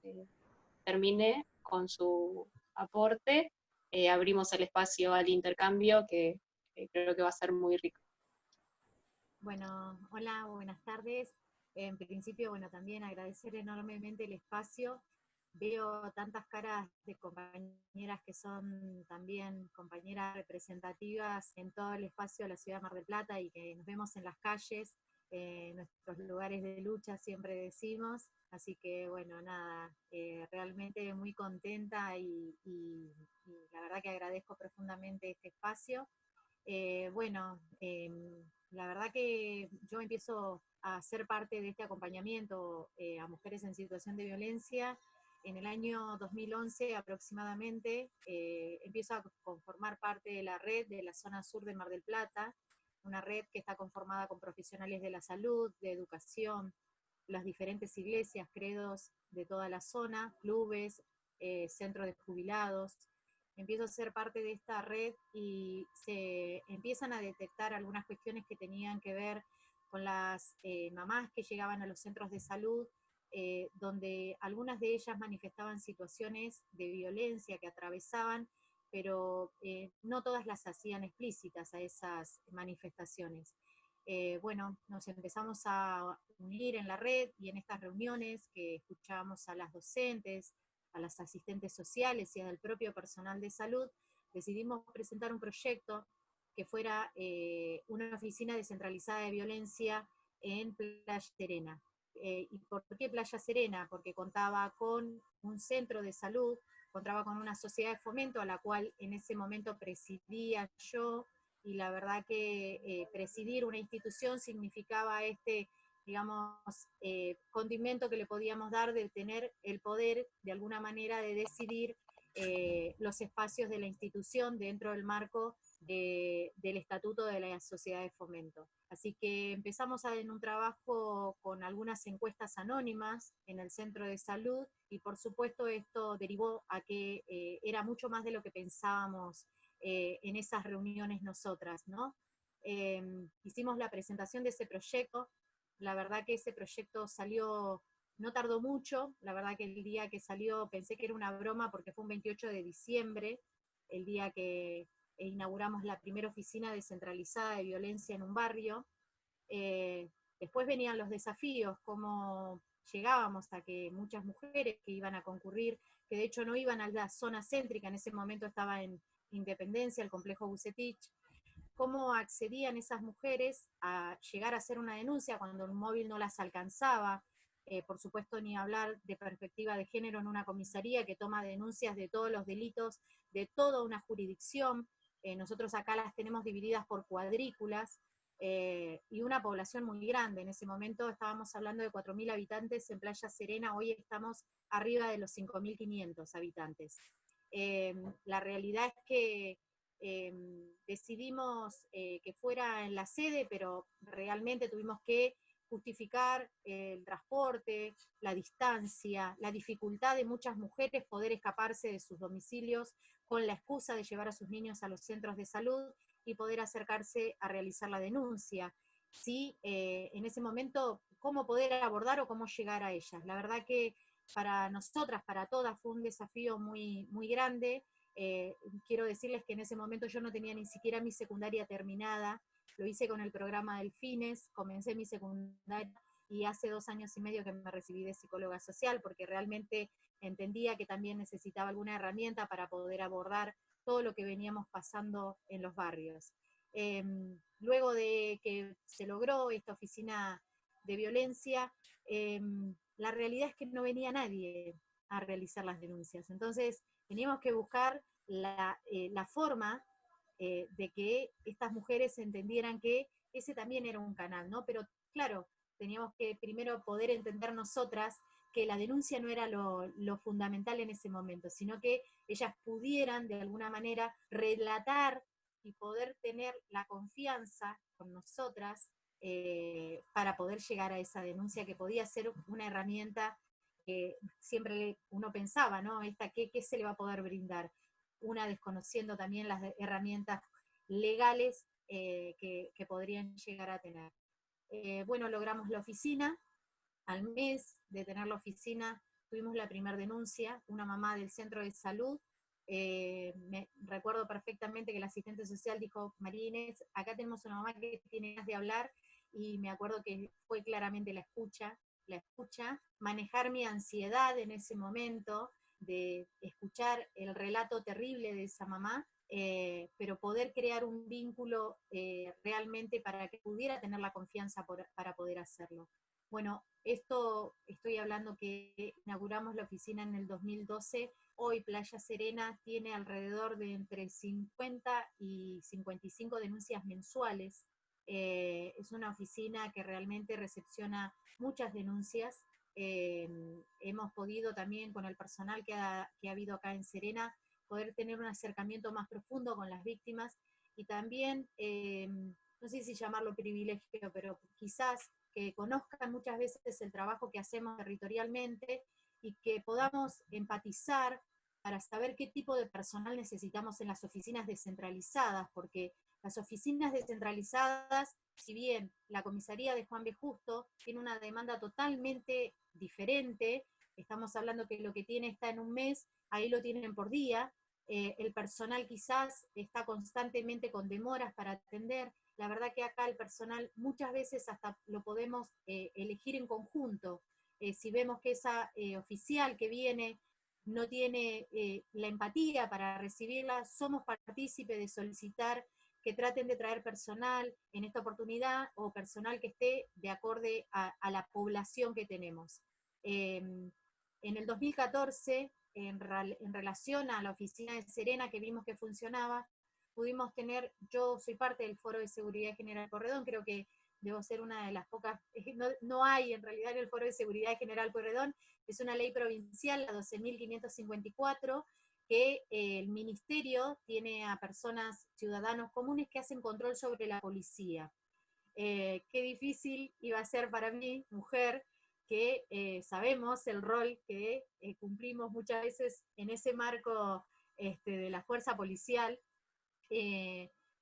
termine con su aporte, abrimos el espacio al intercambio que creo que va a ser muy rico. Bueno, hola, buenas tardes. En principio, bueno, también agradecer enormemente el espacio. Veo tantas caras de compañeras que son también compañeras representativas en todo el espacio de la ciudad de Mar del Plata y que nos vemos en las calles, en nuestros lugares de lucha, siempre decimos. Así que, bueno, nada, realmente muy contenta y la verdad que agradezco profundamente este espacio. La verdad que yo empiezo a ser parte de este acompañamiento a mujeres en situación de violencia en el año 2011 aproximadamente. Empiezo a conformar parte de la red de la zona sur de Mar del Plata, una red que está conformada con profesionales de la salud, de educación, las diferentes iglesias, credos de toda la zona, clubes, centros de jubilados. Empiezo a ser parte de esta red y se empiezan a detectar algunas cuestiones que tenían que ver con las mamás que llegaban a los centros de salud, donde algunas de ellas manifestaban situaciones de violencia que atravesaban, pero no todas las hacían explícitas a esas manifestaciones. Bueno, nos empezamos a unir en la red y en estas reuniones que escuchábamos a las docentes, a las asistentes sociales y al propio personal de salud, decidimos presentar un proyecto que fuera una oficina descentralizada de violencia en Playa Serena. ¿Y por qué Playa Serena? Porque contaba con un centro de salud, contaba con una sociedad de fomento a la cual en ese momento presidía yo, y la verdad que presidir una institución significaba digamos, condimento que le podíamos dar de tener el poder, de alguna manera, de decidir los espacios de la institución dentro del marco del estatuto de la sociedad de fomento. Así que empezamos en un trabajo con algunas encuestas anónimas en el centro de salud, y por supuesto esto derivó a que era mucho más de lo que pensábamos en esas reuniones nosotras, ¿no? Hicimos la presentación de ese proyecto. La verdad que ese proyecto salió, no tardó mucho, la verdad que el día que salió pensé que era una broma porque fue un 28 de diciembre, el día que inauguramos la primera oficina descentralizada de violencia en un barrio. Después venían los desafíos, cómo llegábamos a que muchas mujeres que iban a concurrir, que de hecho no iban a la zona céntrica, en ese momento estaba en Independencia, el complejo Bucetich, cómo accedían esas mujeres a llegar a hacer una denuncia cuando un móvil no las alcanzaba, por supuesto ni hablar de perspectiva de género en una comisaría que toma denuncias de todos los delitos de toda una jurisdicción. Nosotros acá las tenemos divididas por cuadrículas, y una población muy grande. En ese momento estábamos hablando de 4.000 habitantes en Playa Serena, hoy estamos arriba de los 5.500 habitantes. La realidad es que decidimos que fuera en la sede, pero realmente tuvimos que justificar el transporte, la distancia, la dificultad de muchas mujeres poder escaparse de sus domicilios con la excusa de llevar a sus niños a los centros de salud y poder acercarse a realizar la denuncia. ¿Sí? En ese momento, cómo poder abordar o cómo llegar a ellas. La verdad que para nosotras, para todas, fue un desafío muy, muy grande. Quiero decirles que en ese momento yo no tenía ni siquiera mi secundaria terminada, lo hice con el programa Delfines, comencé mi secundaria y hace 2 años y medio que me recibí de psicóloga social, porque realmente entendía que también necesitaba alguna herramienta para poder abordar todo lo que veníamos pasando en los barrios. Luego de que se logró esta oficina de violencia, la realidad es que no venía nadie a realizar las denuncias. Entonces, teníamos que buscar la forma de que estas mujeres entendieran que ese también era un canal, ¿no? Pero claro, teníamos que primero poder entender nosotras que la denuncia no era lo fundamental en ese momento, sino que ellas pudieran de alguna manera relatar y poder tener la confianza con nosotras para poder llegar a esa denuncia, que podía ser una herramienta que siempre uno pensaba, ¿no? ¿Qué se le va a poder brindar? Una desconociendo también las herramientas legales que podrían llegar a tener. Bueno, logramos la oficina. Al mes de tener la oficina tuvimos la primera denuncia, una mamá del centro de salud. Me recuerdo perfectamente que el asistente social dijo: María Inés, acá tenemos una mamá que tiene ganas de hablar, y me acuerdo que fue claramente la escucha, manejar mi ansiedad en ese momento, de escuchar el relato terrible de esa mamá, pero poder crear un vínculo realmente para que pudiera tener la confianza para poder hacerlo. Bueno, esto estoy hablando que inauguramos la oficina en el 2012, hoy Playa Serena tiene alrededor de entre 50 y 55 denuncias mensuales. Es una oficina que realmente recepciona muchas denuncias. Hemos podido también, con el personal que ha habido acá en Serena, poder tener un acercamiento más profundo con las víctimas, y también, no sé si llamarlo privilegio, pero quizás que conozcan muchas veces el trabajo que hacemos territorialmente y que podamos empatizar para saber qué tipo de personal necesitamos en las oficinas descentralizadas, porque las oficinas descentralizadas, si bien la comisaría de Juan B. Justo tiene una demanda totalmente diferente, estamos hablando que lo que tiene está en un mes, ahí lo tienen por día, el personal quizás está constantemente con demoras para atender. La verdad que acá el personal muchas veces hasta lo podemos elegir en conjunto. Si vemos que esa oficial que viene no tiene la empatía para recibirla, somos partícipes de solicitar que traten de traer personal en esta oportunidad, o personal que esté de acorde a la población que tenemos. En el 2014, en relación a la oficina de Serena, que vimos que funcionaba, pudimos tener, yo soy parte del Foro de Seguridad General Pueyrredón, creo que debo ser una de las pocas, no hay en realidad en el Foro de Seguridad General Pueyrredón, es una ley provincial, la 12.554, que el ministerio tiene a personas, ciudadanos comunes, que hacen control sobre la policía. Qué difícil iba a ser para mí, mujer, que sabemos el rol que cumplimos muchas veces en ese marco de la fuerza policial.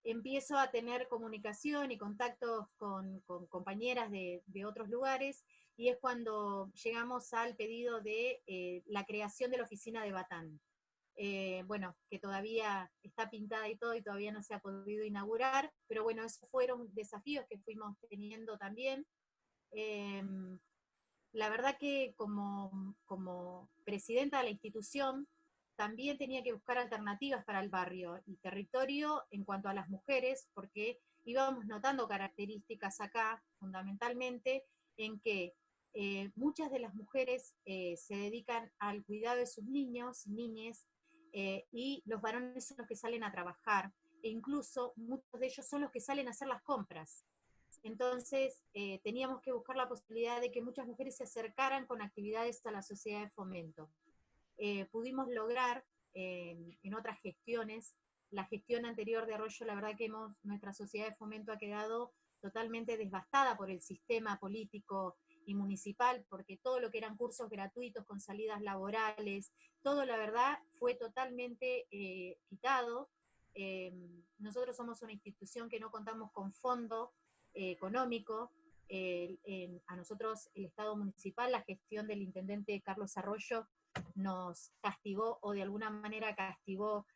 Empiezo a tener comunicación y contactos con compañeras de otros lugares, y es cuando llegamos al pedido de la creación de la oficina de Batán. Bueno, que todavía está pintada y todo, y todavía no se ha podido inaugurar, pero bueno, esos fueron desafíos que fuimos teniendo también. La verdad que como presidenta de la institución, también tenía que buscar alternativas para el barrio y territorio en cuanto a las mujeres, porque íbamos notando características acá, fundamentalmente, en que muchas de las mujeres se dedican al cuidado de sus niños, niñes, y los varones son los que salen a trabajar, e incluso muchos de ellos son los que salen a hacer las compras. Entonces, teníamos que buscar la posibilidad de que muchas mujeres se acercaran con actividades a la sociedad de fomento. Pudimos lograr en otras gestiones, la gestión anterior de Arroyo, la verdad que nuestra sociedad de fomento ha quedado totalmente devastada por el sistema político y municipal, porque todo lo que eran cursos gratuitos con salidas laborales, todo la verdad fue totalmente quitado. Nosotros somos una institución que no contamos con fondo económico. A nosotros el Estado municipal, la gestión del intendente Carlos Arroyo, nos castigó, o de alguna manera castigó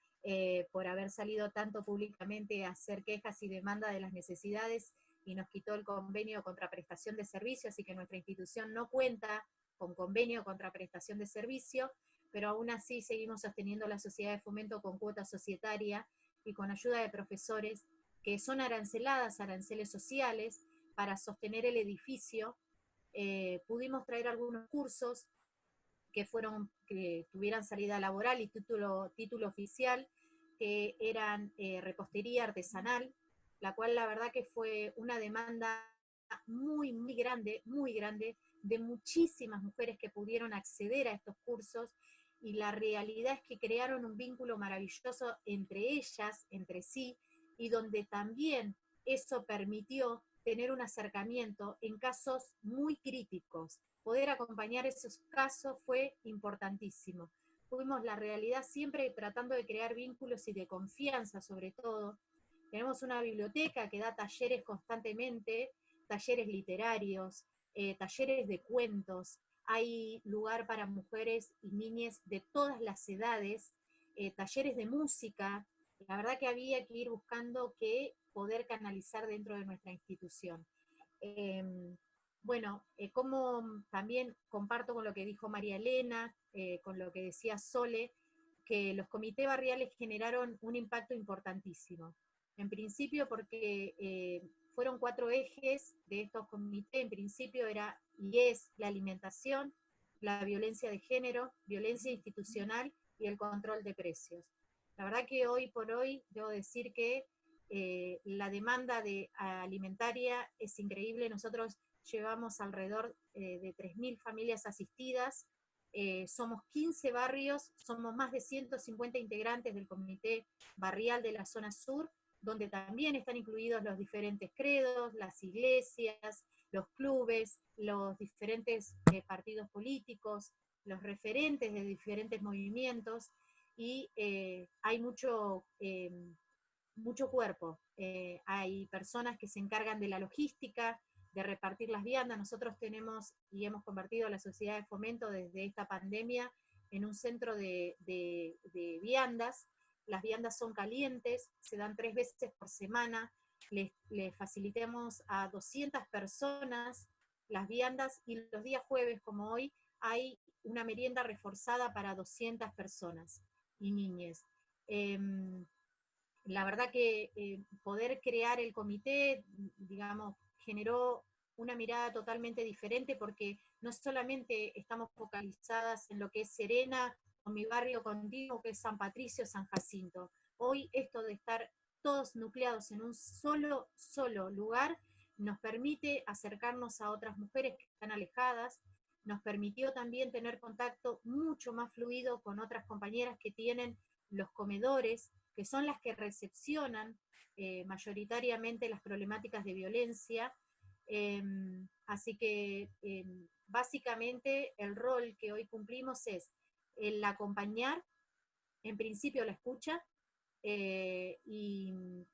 por haber salido tanto públicamente a hacer quejas y demanda de las necesidades, y nos quitó el convenio de contraprestación de servicio, así que nuestra institución no cuenta con convenio de contraprestación de servicio, pero aún así seguimos sosteniendo la sociedad de fomento con cuota societaria y con ayuda de profesores que son aranceladas, aranceles sociales, para sostener el edificio. Pudimos traer algunos cursos que tuvieran salida laboral y título oficial, que eran repostería artesanal, la cual la verdad que fue una demanda muy, muy grande, de muchísimas mujeres que pudieron acceder a estos cursos, y la realidad es que crearon un vínculo maravilloso entre ellas, entre sí, y donde también eso permitió tener un acercamiento en casos muy críticos. Poder acompañar esos casos fue importantísimo. Fuimos la realidad siempre tratando de crear vínculos y de confianza sobre todo. Tenemos una biblioteca que da talleres constantemente, talleres literarios, talleres de cuentos, hay lugar para mujeres y niñas de todas las edades, talleres de música. La verdad que había que ir buscando qué poder canalizar dentro de nuestra institución. Bueno, como también comparto con lo que dijo María Elena, con lo que decía Sole, que los comités barriales generaron un impacto importantísimo. En principio porque fueron 4 ejes de estos comités. En principio era y es la alimentación, la violencia de género, violencia institucional y el control de precios. La verdad que hoy por hoy debo decir que la demanda alimentaria es increíble. Nosotros llevamos alrededor de 3.000 familias asistidas, somos 15 barrios, somos más de 150 integrantes del comité barrial de la zona sur, donde también están incluidos los diferentes credos, las iglesias, los clubes, los diferentes partidos políticos, los referentes de diferentes movimientos, y hay mucho cuerpo. Hay personas que se encargan de la logística, de repartir las viandas. Nosotros tenemos y hemos convertido a la Sociedad de Fomento desde esta pandemia en un centro de viandas. Las viandas son calientes, se dan 3 veces por semana, les facilitamos a 200 personas las viandas, y los días jueves, como hoy, hay una merienda reforzada para 200 personas y niñas. La verdad que poder crear el comité, digamos, generó una mirada totalmente diferente, porque no solamente estamos focalizadas en lo que es Serena, o mi barrio contigo, que es San Patricio, San Jacinto. Hoy esto de estar todos nucleados en un solo lugar nos permite acercarnos a otras mujeres que están alejadas, nos permitió también tener contacto mucho más fluido con otras compañeras que tienen los comedores, que son las que recepcionan mayoritariamente las problemáticas de violencia. Así que básicamente el rol que hoy cumplimos es el acompañar, en principio la escucha, y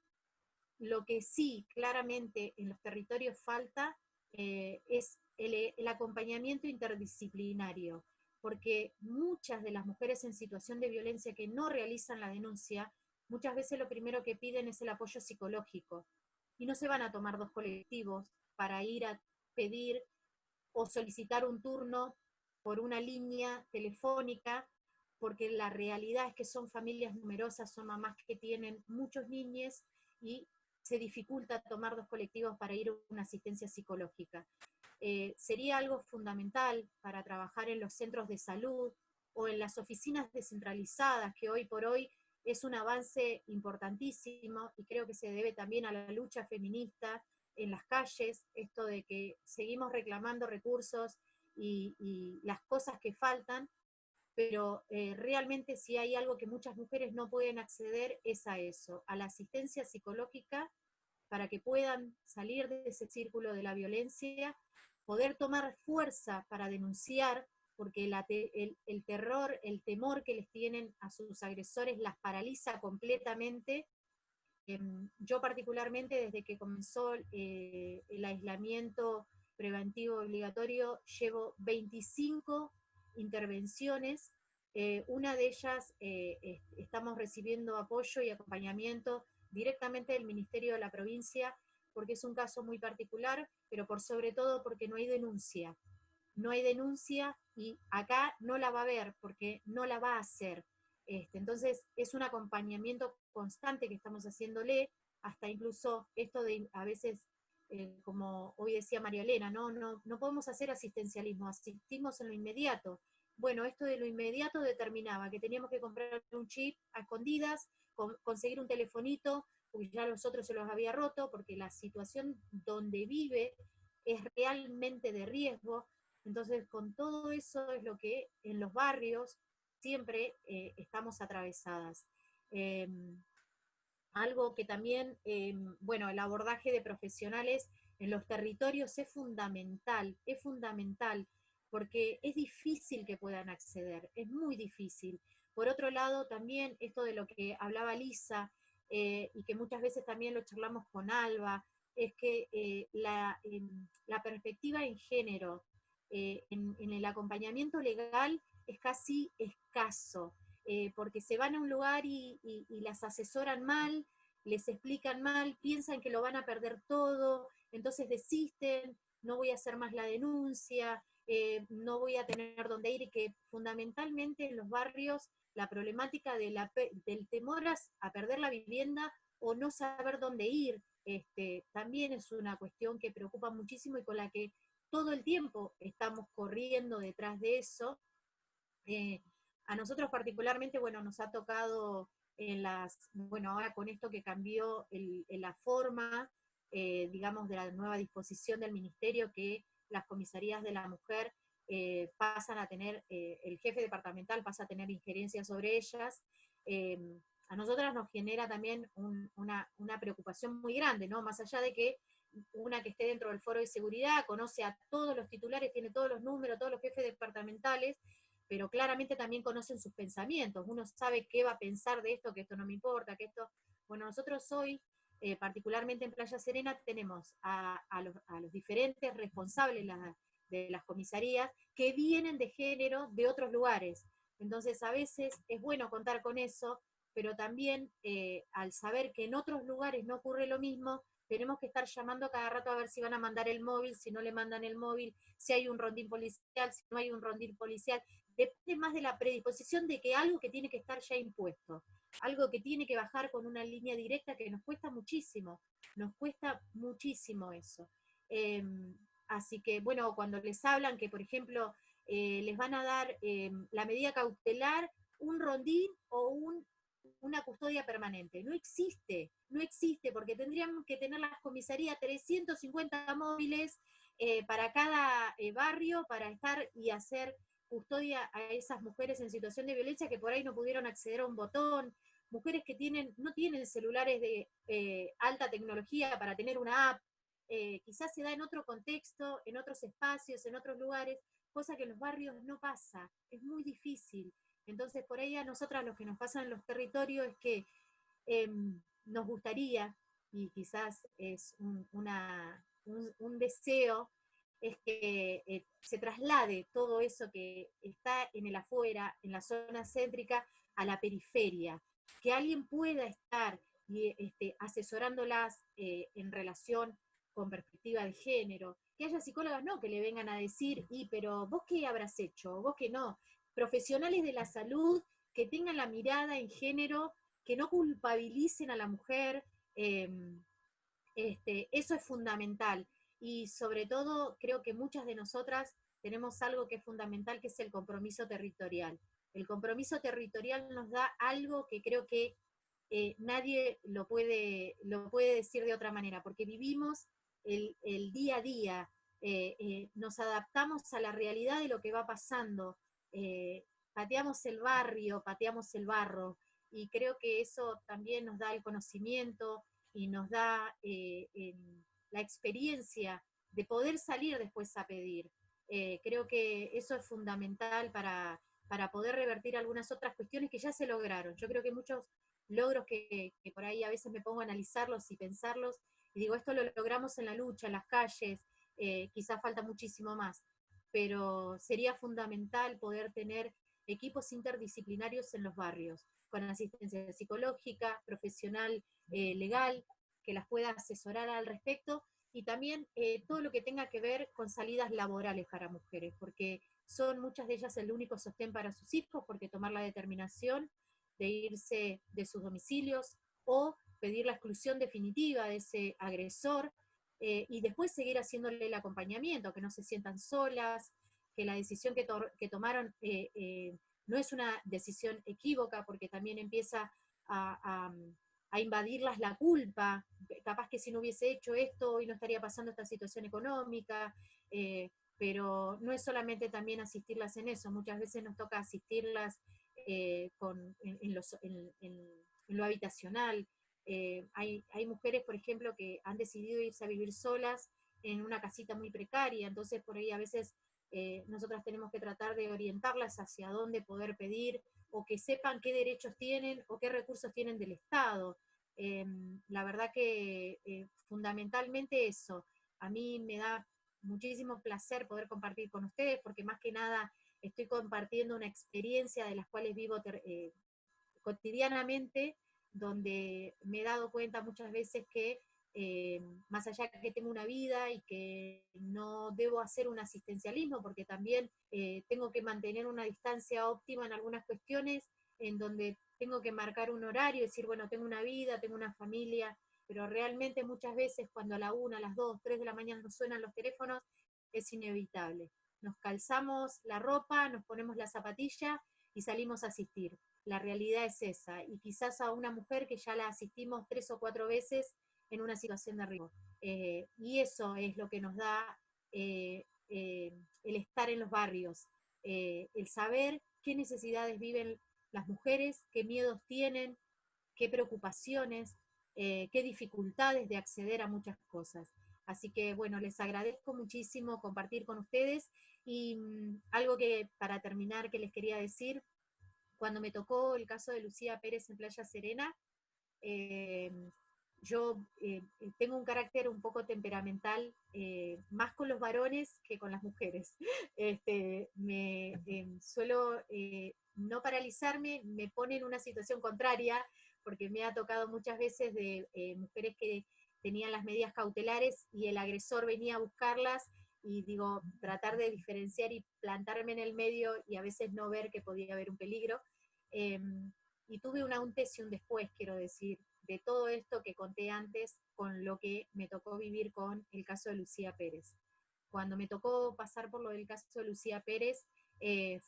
lo que sí claramente en los territorios falta es el acompañamiento interdisciplinario, porque muchas de las mujeres en situación de violencia que no realizan la denuncia, muchas veces lo primero que piden es el apoyo psicológico, y no se van a tomar 2 colectivos para ir a pedir o solicitar un turno por una línea telefónica, porque la realidad es que son familias numerosas, son mamás que tienen muchos niños, y se dificulta tomar 2 colectivos para ir a una asistencia psicológica. Sería algo fundamental para trabajar en los centros de salud o en las oficinas descentralizadas, que hoy por hoy es un avance importantísimo, y creo que se debe también a la lucha feminista en las calles, esto de que seguimos reclamando recursos y las cosas que faltan, pero realmente si hay algo que muchas mujeres no pueden acceder es a eso, a la asistencia psicológica, para que puedan salir de ese círculo de la violencia, poder tomar fuerza para denunciar, porque el terror, el temor que les tienen a sus agresores las paraliza completamente. Yo particularmente, desde que comenzó el aislamiento preventivo obligatorio, llevo 25 intervenciones. Una de ellas estamos recibiendo apoyo y acompañamiento directamente del Ministerio de la Provincia, porque es un caso muy particular, pero por sobre todo porque no hay denuncia. No hay denuncia, y acá no la va a haber porque no la va a hacer. Entonces es un acompañamiento constante que estamos haciéndole, hasta incluso esto de a veces, como hoy decía María Elena, no podemos hacer asistencialismo, asistimos en lo inmediato. Bueno, esto de lo inmediato determinaba que teníamos que comprar un chip a escondidas, conseguir un telefonito, porque ya los otros se los había roto, porque la situación donde vive es realmente de riesgo. Entonces, con todo eso es lo que en los barrios siempre estamos atravesadas. Algo que también, bueno, el abordaje de profesionales en los territorios es fundamental, porque es difícil que puedan acceder, es muy difícil. Por otro lado, también esto de lo que hablaba Lisa, y que muchas veces también lo charlamos con Alba, es que la perspectiva en género en el acompañamiento legal es casi escaso, porque se van a un lugar y las asesoran mal, les explican mal, piensan que lo van a perder todo, entonces desisten, no voy a hacer más la denuncia, no voy a tener dónde ir, y que fundamentalmente en los barrios la problemática del temor a perder la vivienda o no saber dónde ir, también es una cuestión que preocupa muchísimo y con la que todo el tiempo estamos corriendo detrás de eso. A nosotros particularmente, bueno, nos ha tocado bueno, ahora con esto que cambió la forma, digamos, de la nueva disposición del ministerio, que las comisarías de la mujer pasan a tener, el jefe departamental pasa a tener injerencia sobre ellas. A nosotras nos genera también una preocupación muy grande, ¿no? Más allá de que una que esté dentro del foro de seguridad conoce a todos los titulares, tiene todos los números, todos los jefes departamentales, pero claramente también conocen sus pensamientos. Uno sabe qué va a pensar de esto, que esto no me importa, que esto... Bueno, nosotros hoy, particularmente en Playa Serena, tenemos a los diferentes responsables de las comisarías que vienen de género de otros lugares. Entonces, a veces es bueno contar con eso, pero también al saber que en otros lugares no ocurre lo mismo, tenemos que estar llamando a cada rato a ver si van a mandar el móvil, si no le mandan el móvil, si hay un rondín policial, si no hay un rondín policial. Depende más de la predisposición de que algo que tiene que estar ya impuesto, algo que tiene que bajar con una línea directa, que nos cuesta muchísimo eso. Así que, bueno, cuando les hablan que, por ejemplo, les van a dar la medida cautelar, un rondín o una custodia permanente. No existe, porque tendríamos que tener las comisarías 350 móviles para cada barrio, para estar y hacer custodia a esas mujeres en situación de violencia que por ahí no pudieron acceder a un botón, mujeres que no tienen celulares de alta tecnología para tener una app, quizás se da en otro contexto, en otros espacios, en otros lugares, cosa que en los barrios no pasa, es muy difícil. Entonces, por ahí a nosotras lo que nos pasa en los territorios es que nos gustaría, y quizás es un deseo, es que se traslade todo eso que está en el afuera, en la zona céntrica, a la periferia, que alguien pueda estar asesorándolas en relación con perspectiva de género, que haya psicólogas no que le vengan a decir, pero vos qué habrás hecho, vos que no, profesionales de la salud que tengan la mirada en género, que no culpabilicen a la mujer, eso es fundamental. Y sobre todo, creo que muchas de nosotras tenemos algo que es fundamental, que es el compromiso territorial. El compromiso territorial nos da algo que creo que nadie lo puede decir de otra manera, porque vivimos el día a día, nos adaptamos a la realidad de lo que va pasando, pateamos el barrio, pateamos el barro, y creo que eso también nos da el conocimiento y nos da la experiencia de poder salir después a pedir. Creo que eso es fundamental para poder revertir algunas otras cuestiones que ya se lograron. Yo creo que muchos logros que por ahí a veces me pongo a analizarlos y pensarlos, y digo, esto lo logramos en la lucha, en las calles, quizás falta muchísimo más, pero sería fundamental poder tener equipos interdisciplinarios en los barrios, con asistencia psicológica, profesional, legal, que las pueda asesorar al respecto, y también todo lo que tenga que ver con salidas laborales para mujeres, porque son muchas de ellas el único sostén para sus hijos, porque tomar la determinación de irse de sus domicilios o pedir la exclusión definitiva de ese agresor, y después seguir haciéndole el acompañamiento, que no se sientan solas, que la decisión que tomaron no es una decisión equívoca, porque también empieza a a invadirlas la culpa, capaz que si no hubiese hecho esto, hoy no estaría pasando esta situación económica, pero no es solamente también asistirlas en eso, muchas veces nos toca asistirlas en lo habitacional. Hay mujeres, por ejemplo, que han decidido irse a vivir solas en una casita muy precaria, entonces por ahí a veces nosotras tenemos que tratar de orientarlas hacia dónde poder pedir, o que sepan qué derechos tienen o qué recursos tienen del Estado. La verdad que fundamentalmente eso, a mí me da muchísimo placer poder compartir con ustedes, porque más que nada estoy compartiendo una experiencia de las cuales vivo cotidianamente, donde me he dado cuenta muchas veces que más allá que tengo una vida y que no debo hacer un asistencialismo, porque también tengo que mantener una distancia óptima en algunas cuestiones, en donde tengo que marcar un horario, decir, bueno, tengo una vida, tengo una familia, pero realmente muchas veces cuando a la 1, a las 2, 3 de la mañana nos suenan los teléfonos, es inevitable. Nos calzamos la ropa, nos ponemos la zapatilla y salimos a asistir. La realidad es esa, y quizás a una mujer que ya la asistimos 3 o 4 veces en una situación de riesgo. Y eso es lo que nos da el estar en los barrios, el saber qué necesidades viven las mujeres, qué miedos tienen, qué preocupaciones, qué dificultades de acceder a muchas cosas. Así que bueno, les agradezco muchísimo compartir con ustedes, y algo que para terminar que les quería decir, cuando me tocó el caso de Lucía Pérez en Playa Serena, yo tengo un carácter un poco temperamental, más con los varones que con las mujeres. Suelo no paralizarme, me pone en una situación contraria, porque me ha tocado muchas veces de mujeres que tenían las medidas cautelares y el agresor venía a buscarlas, y digo, tratar de diferenciar y plantarme en el medio y a veces no ver que podía haber un peligro. Y tuve un antes y un después, quiero decir, de todo esto que conté antes, con lo que me tocó vivir con el caso de Lucía Pérez. Cuando me tocó pasar por lo del caso de Lucía Pérez,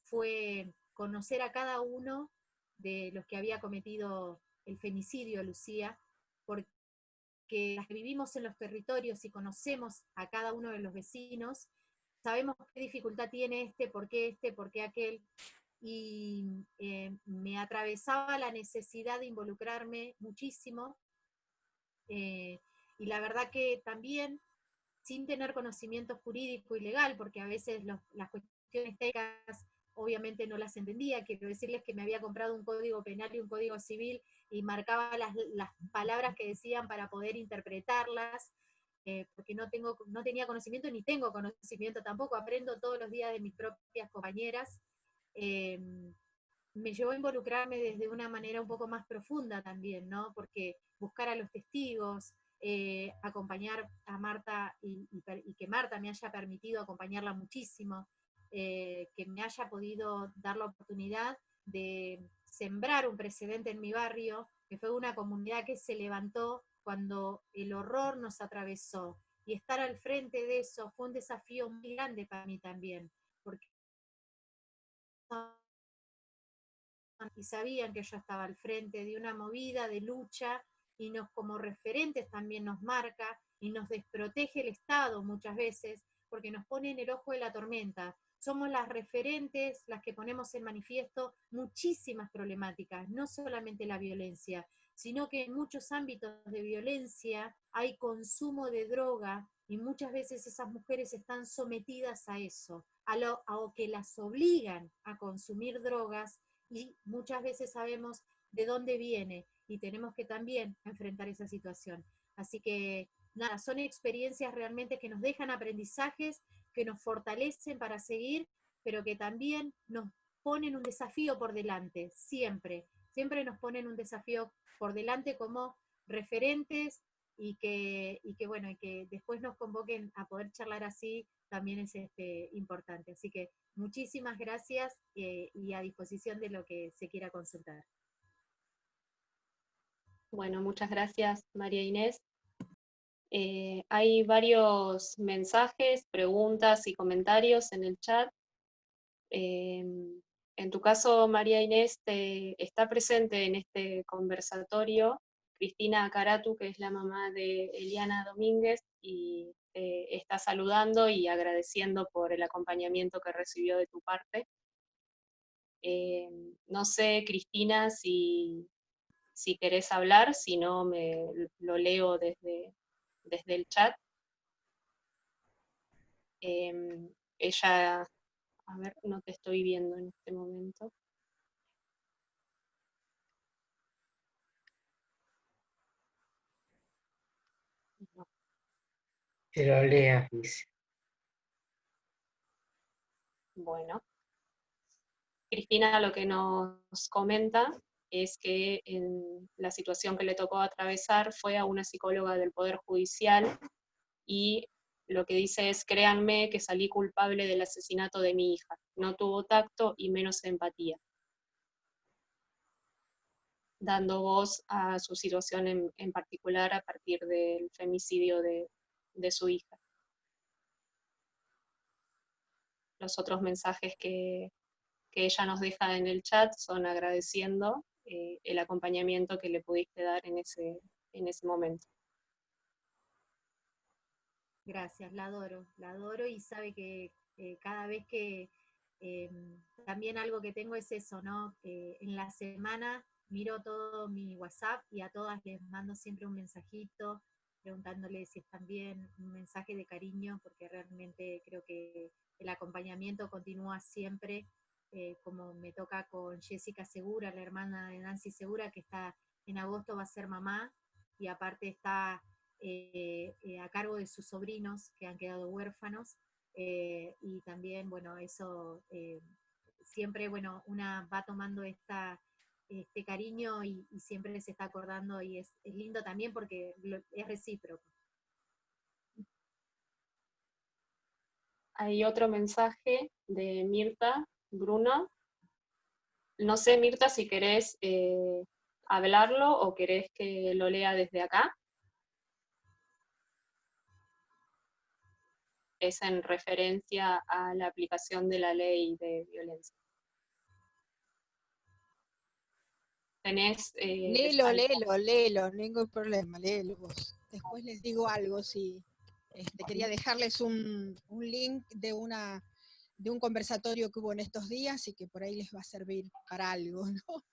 fue conocer a cada uno de los que había cometido el femicidio a Lucía, porque las que vivimos en los territorios y conocemos a cada uno de los vecinos, sabemos qué dificultad tiene por qué aquel, y me atravesaba la necesidad de involucrarme muchísimo, y la verdad que también, sin tener conocimiento jurídico y legal, porque a veces las cuestiones técnicas obviamente no las entendía, quiero decirles que me había comprado un código penal y un código civil, y marcaba las palabras que decían para poder interpretarlas, porque no tenía conocimiento, ni tengo conocimiento tampoco, aprendo todos los días de mis propias compañeras. Me llevó a involucrarme desde una manera un poco más profunda también, ¿no? Porque buscar a los testigos, acompañar a Marta, y que Marta me haya permitido acompañarla muchísimo, que me haya podido dar la oportunidad de sembrar un precedente en mi barrio, que fue una comunidad que se levantó cuando el horror nos atravesó, y estar al frente de eso fue un desafío muy grande para mí también, porque y sabían que yo estaba al frente de una movida de lucha, y como referentes también nos marca y nos desprotege el Estado muchas veces, porque nos pone en el ojo de la tormenta. Somos las referentes las que ponemos en manifiesto muchísimas problemáticas, no solamente la violencia, sino que en muchos ámbitos de violencia hay consumo de droga, y muchas veces esas mujeres están sometidas a eso, a que las obligan a consumir drogas, y muchas veces sabemos de dónde viene, y tenemos que también enfrentar esa situación. Así que nada, son experiencias realmente que nos dejan aprendizajes, que nos fortalecen para seguir, pero que también nos ponen un desafío por delante, siempre nos ponen un desafío por delante como referentes, y que después nos convoquen a poder charlar así, también es importante. Así que muchísimas gracias, y a disposición de lo que se quiera consultar. Bueno, muchas gracias, María Inés. Hay varios mensajes, preguntas y comentarios en el chat. En tu caso, María Inés, está presente en este conversatorio Cristina Caratu, que es la mamá de Eliana Domínguez, y está saludando y agradeciendo por el acompañamiento que recibió de tu parte. No sé, Cristina, si querés hablar, si no lo leo desde el chat. Ella, a ver, no te estoy viendo en este momento. No. Que lo leas, dice. Bueno. Cristina lo que nos comenta es que en la situación que le tocó atravesar fue a una psicóloga del Poder Judicial y lo que dice es: créanme que salí culpable del asesinato de mi hija, no tuvo tacto y menos empatía, dando voz a su situación en particular a partir del femicidio de su hija. Los otros mensajes que ella nos deja en el chat son agradeciendo el acompañamiento que le pudiste dar en ese momento. Gracias, la adoro y sabe que cada vez que también algo que tengo es eso, ¿no? En la semana miro todo mi WhatsApp y a todas les mando siempre un mensajito preguntándoles si están bien, un mensaje de cariño, porque realmente creo que el acompañamiento continúa siempre, como me toca con Jessica Segura, la hermana de Nancy Segura, que está en agosto, va a ser mamá, y aparte está a cargo de sus sobrinos que han quedado huérfanos, y también, bueno, eso siempre, bueno, una va tomando este cariño y siempre se está acordando, y es lindo también porque es recíproco. Hay otro mensaje de Mirta Bruno. No sé, Mirta, si querés hablarlo o querés que lo lea desde acá. Es en referencia a la aplicación de la ley de violencia. ¿Tenés? Léelo, no ningún problema, léelo vos. Después les digo algo, si quería dejarles un link de un conversatorio que hubo en estos días y que por ahí les va a servir para algo, ¿no?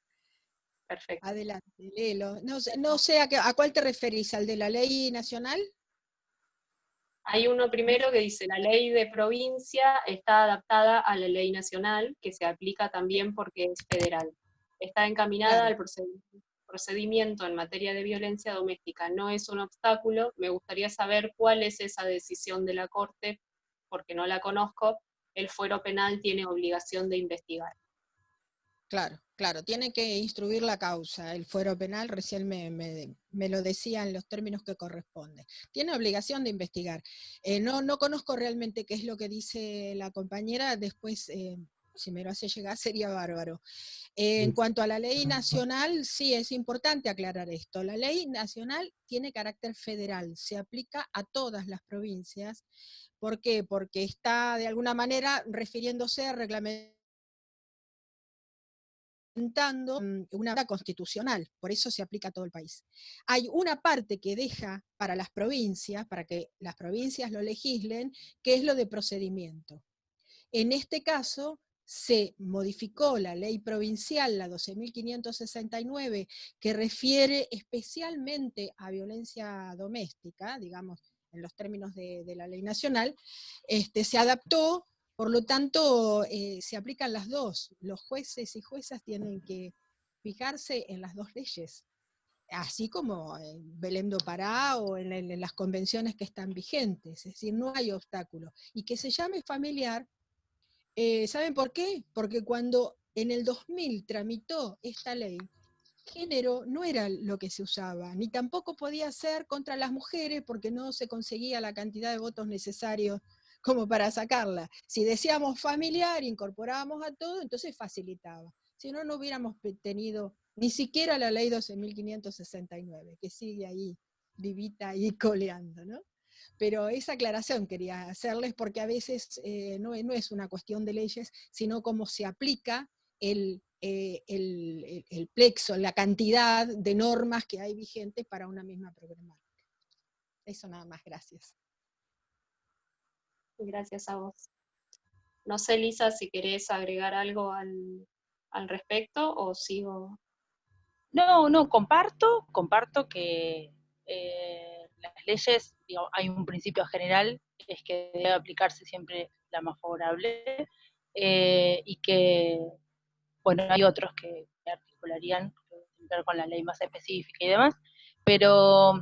Perfecto. Adelante, léelo. No sé a cuál te referís, ¿al de la ley nacional? Hay uno primero que dice: la ley de provincia está adaptada a la ley nacional, que se aplica también porque es federal. Está encaminada al procedimiento en materia de violencia doméstica. No es un obstáculo. Me gustaría saber cuál es esa decisión de la Corte, porque no la conozco. El fuero penal tiene obligación de investigar. Claro, tiene que instruir la causa, el fuero penal, recién me lo decía en los términos que corresponde. Tiene obligación de investigar. No conozco realmente qué es lo que dice la compañera, después si me lo hace llegar sería bárbaro. En cuanto a la ley nacional, sí es importante aclarar esto. La ley nacional tiene carácter federal, se aplica a todas las provincias. ¿Por qué? Porque está de alguna manera refiriéndose a reglamentar una constitucional, por eso se aplica a todo el país. Hay una parte que deja para las provincias, para que las provincias lo legislen, que es lo de procedimiento. En este caso, se modificó la ley provincial, la 12.569, que refiere especialmente a violencia doméstica, digamos, en los términos de la ley nacional, se adaptó. Por lo tanto, se aplican las dos. Los jueces y juezas tienen que fijarse en las dos leyes, así como en Belém do Pará o en las convenciones que están vigentes. Es decir, no hay obstáculo. Y que se llame familiar, ¿saben por qué? Porque cuando en el 2000 tramitó esta ley, género no era lo que se usaba, ni tampoco podía ser contra las mujeres porque no se conseguía la cantidad de votos necesarios como para sacarla. Si decíamos familiar, incorporábamos a todo, entonces facilitaba. Si no, no hubiéramos tenido ni siquiera la ley 12.569, que sigue ahí vivita y coleando, ¿no? Pero esa aclaración quería hacerles porque a veces no es una cuestión de leyes, sino cómo se aplica el plexo, la cantidad de normas que hay vigentes para una misma problemática. Eso nada más, gracias. Gracias a vos. No sé, Lisa, si querés agregar algo al respecto o sigo. No, comparto que las leyes, digo, hay un principio general, que es que debe aplicarse siempre la más favorable, y que, bueno, hay otros que articularían con la ley más específica y demás, pero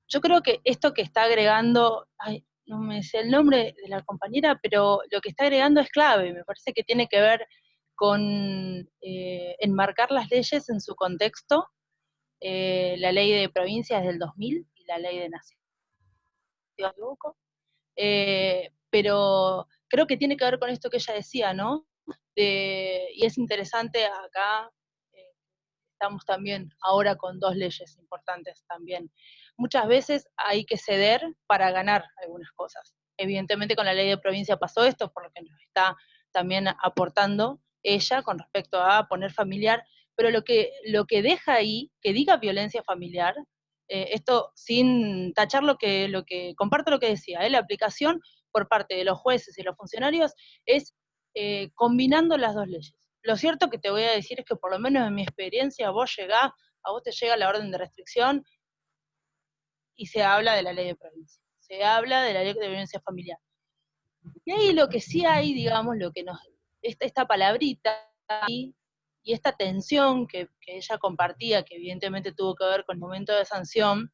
yo creo que esto que está agregando, ay, no me sé el nombre de la compañera, pero lo que está agregando es clave, me parece que tiene que ver con enmarcar las leyes en su contexto, la ley de provincias del 2000 y la ley de nación. Pero creo que tiene que ver con esto que ella decía, ¿no? Y es interesante acá, estamos también ahora con dos leyes importantes también. Muchas veces hay que ceder para ganar algunas cosas. Evidentemente con la ley de provincia pasó esto, por lo que nos está también aportando ella con respecto a poner familiar, pero lo que deja ahí, que diga violencia familiar, esto sin tachar comparto lo que decía, la aplicación por parte de los jueces y los funcionarios es combinando las dos leyes. Lo cierto que te voy a decir es que por lo menos en mi experiencia a vos te llega la orden de restricción y se habla de la ley de provincia, se habla de la ley de violencia familiar. Y ahí lo que sí hay, digamos, esta palabrita y esta tensión que ella compartía, que evidentemente tuvo que ver con el momento de sanción,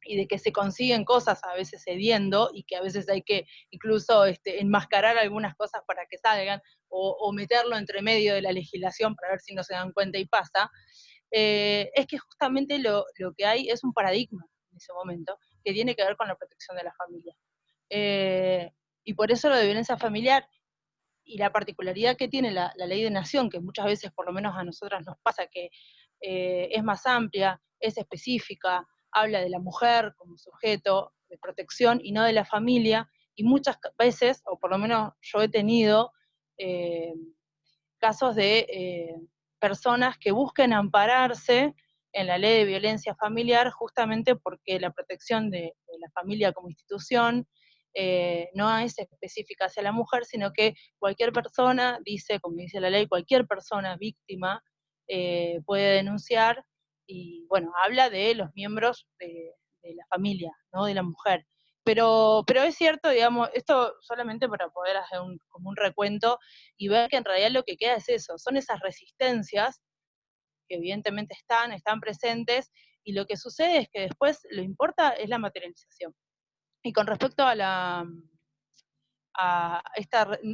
y de que se consiguen cosas a veces cediendo, y que a veces hay que incluso enmascarar algunas cosas para que salgan, o meterlo entre medio de la legislación para ver si no se dan cuenta y pasa, es que justamente lo que hay es un paradigma en ese momento, que tiene que ver con la protección de la familia. Y por eso lo de violencia familiar, y la particularidad que tiene la ley de nación, que muchas veces, por lo menos a nosotras nos pasa, que es más amplia, es específica, habla de la mujer como sujeto de protección y no de la familia, y muchas veces, o por lo menos yo he tenido casos de personas que busquen ampararse en la ley de violencia familiar justamente porque la protección de la familia como institución no es específica hacia la mujer, sino que cualquier persona, como dice la ley, cualquier persona víctima puede denunciar, y bueno, habla de los miembros de la familia, ¿no? De la mujer. Pero es cierto, digamos, esto solamente para poder hacer como un recuento y ver que en realidad lo que queda es eso, son esas resistencias que evidentemente están presentes, y lo que sucede es que después lo importa es la materialización. Y con respecto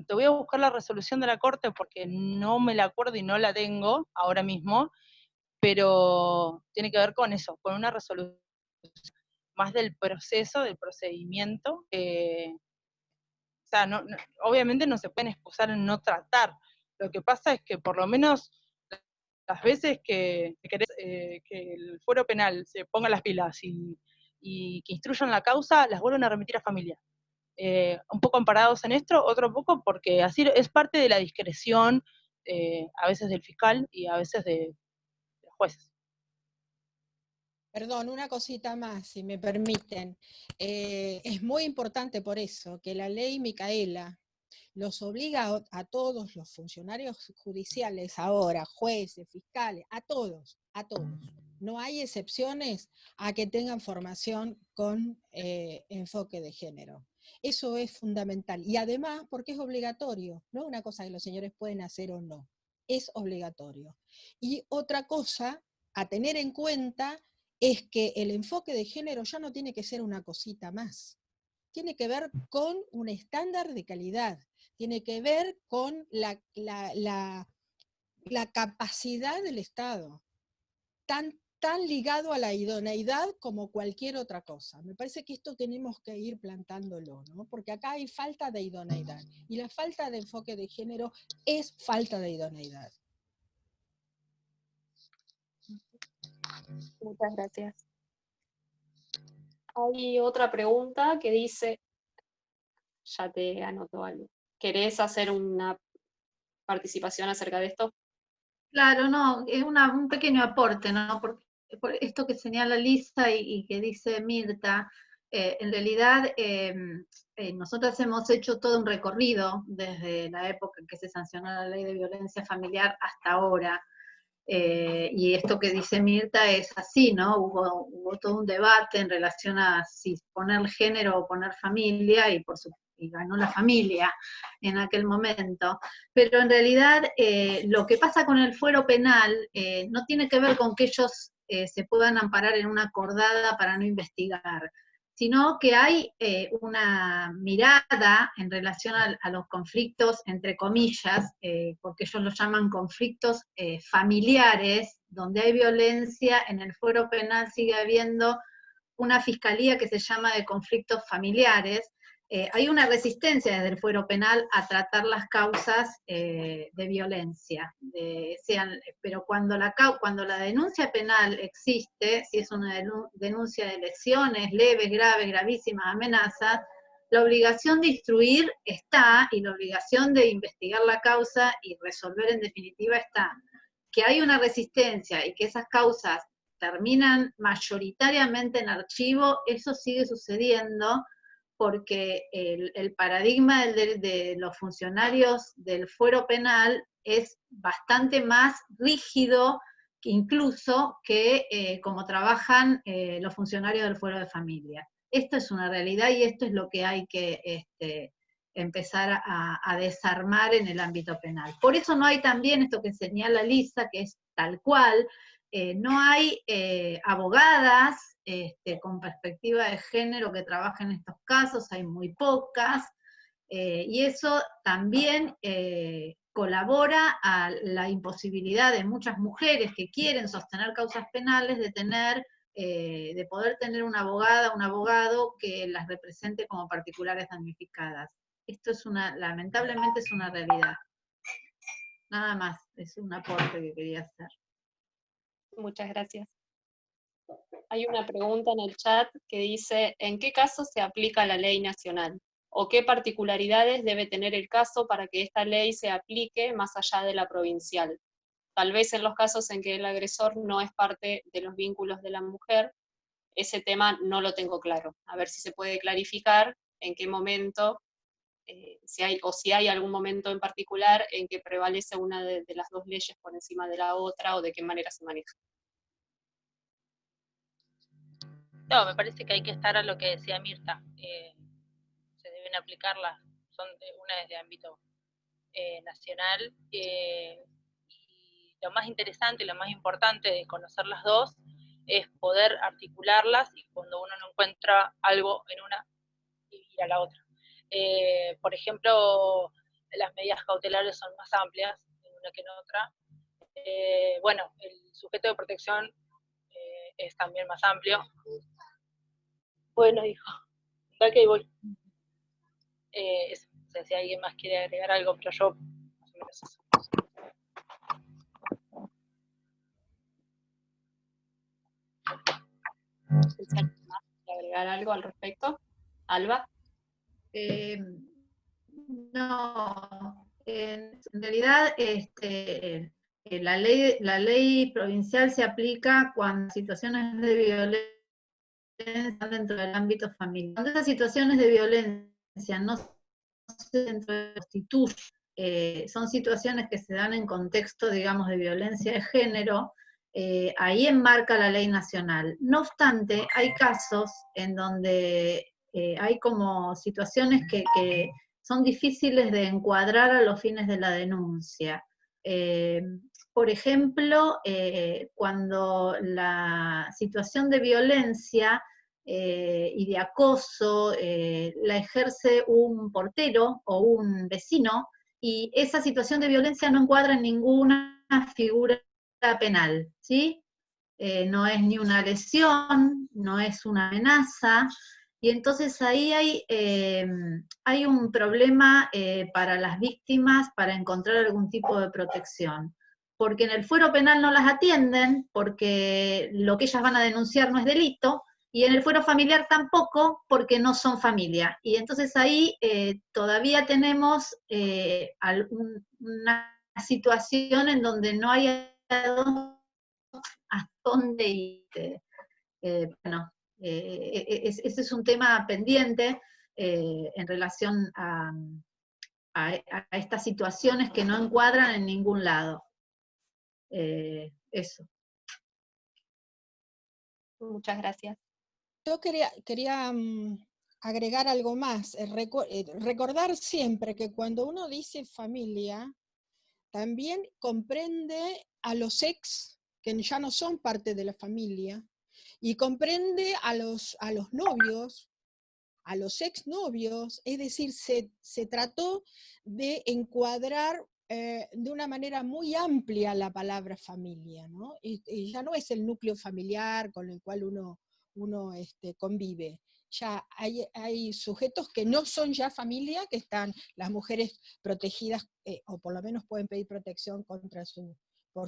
te voy a buscar la resolución de la Corte porque no me la acuerdo y no la tengo ahora mismo, pero tiene que ver con eso, con una resolución más del proceso, del procedimiento. O sea, obviamente no se pueden excusar en no tratar. Lo que pasa es que por lo menos las veces que querés que el fuero penal se ponga las pilas y que instruyan la causa, las vuelven a remitir a familia. Un poco amparados en esto, otro poco porque así es parte de la discreción, a veces del fiscal y a veces de los jueces. Perdón, una cosita más, si me permiten. Es muy importante por eso que la ley Micaela los obliga a todos los funcionarios judiciales ahora, jueces, fiscales, a todos. No hay excepciones a que tengan formación con enfoque de género. Eso es fundamental. Y además, porque es obligatorio, no es una cosa que los señores pueden hacer o no, es obligatorio. Y otra cosa a tener en cuenta es que el enfoque de género ya no tiene que ser una cosita más. Tiene que ver con un estándar de calidad, tiene que ver con la capacidad del Estado, tan ligado a la idoneidad como cualquier otra cosa. Me parece que esto tenemos que ir plantándolo, ¿no? Porque acá hay falta de idoneidad, y la falta de enfoque de género es falta de idoneidad. Muchas gracias. Hay otra pregunta que dice, ya te anoto algo. ¿Querés hacer una participación acerca de esto? Claro, no, es un pequeño aporte, ¿no? Porque por esto que señala Lisa y que dice Mirta, en realidad nosotros hemos hecho todo un recorrido desde la época en que se sancionó la ley de violencia familiar hasta ahora. Y esto que dice Mirta es así, ¿no? Hubo todo un debate en relación a si poner género o poner familia, y ganó la familia en aquel momento. Pero en realidad lo que pasa con el fuero penal no tiene que ver con que ellos se puedan amparar en una acordada para no investigar, sino que hay una mirada en relación a los conflictos, entre comillas, porque ellos los llaman conflictos familiares, donde hay violencia. En el fuero penal sigue habiendo una fiscalía que se llama de conflictos familiares. Hay una resistencia desde el fuero penal a tratar las causas de violencia, pero cuando la denuncia penal existe, si es una denuncia de lesiones leves, graves, gravísimas, amenazas, la obligación de instruir está, y la obligación de investigar la causa y resolver en definitiva está. Que hay una resistencia y que esas causas terminan mayoritariamente en archivo, eso sigue sucediendo, porque el paradigma de los funcionarios del fuero penal es bastante más rígido incluso que como trabajan los funcionarios del fuero de familia. Esto es una realidad y esto es lo que hay que empezar a desarmar en el ámbito penal. Por eso no hay también esto que señala Lisa, que es tal cual, no hay abogadas con perspectiva de género que trabajen en estos casos, hay muy pocas, y eso también colabora a la imposibilidad de muchas mujeres que quieren sostener causas penales de poder tener una abogada, un abogado que las represente como particulares damnificadas. Esto lamentablemente es una realidad. Nada más, es un aporte que quería hacer. Muchas gracias. Hay una pregunta en el chat que dice, ¿en qué caso se aplica la ley nacional? ¿O qué particularidades debe tener el caso para que esta ley se aplique más allá de la provincial? Tal vez en los casos en que el agresor no es parte de los vínculos de la mujer, ese tema no lo tengo claro. A ver si se puede clarificar en qué momento, si hay algún momento en particular en que prevalece una de las dos leyes por encima de la otra, o de qué manera se maneja. No, me parece que hay que estar a lo que decía Mirta. Se deben aplicar una es de ámbito nacional, y lo más interesante, lo más importante de conocer las dos es poder articularlas, y cuando uno no encuentra algo en una, ir a la otra. Por ejemplo, las medidas cautelares son más amplias en una que en otra. Bueno, el sujeto de protección es también más amplio. Bueno, hijo, ok, voy. No sé si alguien más quiere agregar algo, pero yo más o menos eso. ¿Quiere agregar algo al respecto? Alba. No, en realidad la ley provincial se aplica cuando situaciones de violencia están dentro del ámbito familiar. Cuando esas situaciones de violencia no se constituyen, son situaciones que se dan en contexto, digamos, de violencia de género, ahí enmarca la ley nacional. No obstante, hay casos en donde hay como situaciones que son difíciles de encuadrar a los fines de la denuncia. Por ejemplo, cuando la situación de violencia y de acoso la ejerce un portero o un vecino, y esa situación de violencia no encuadra en ninguna figura penal, ¿sí? No es ni una lesión, no es una amenaza, y entonces ahí hay un problema para las víctimas para encontrar algún tipo de protección, porque en el fuero penal no las atienden, porque lo que ellas van a denunciar no es delito, y en el fuero familiar tampoco, porque no son familia. Y entonces ahí todavía tenemos una situación en donde no hay a dónde ir. Bueno, ese es un tema pendiente en relación a estas situaciones que no encuadran en ningún lado. Eso. Muchas gracias. Yo quería agregar algo más, recordar siempre que cuando uno dice familia, también comprende a los ex, que ya no son parte de la familia, y comprende a los novios, a los exnovios, es decir, se trató de encuadrar de una manera muy amplia la palabra familia, ¿no? Y ya no es el núcleo familiar con el cual uno convive. Ya hay sujetos que no son ya familia, que están las mujeres protegidas, o por lo menos pueden pedir protección por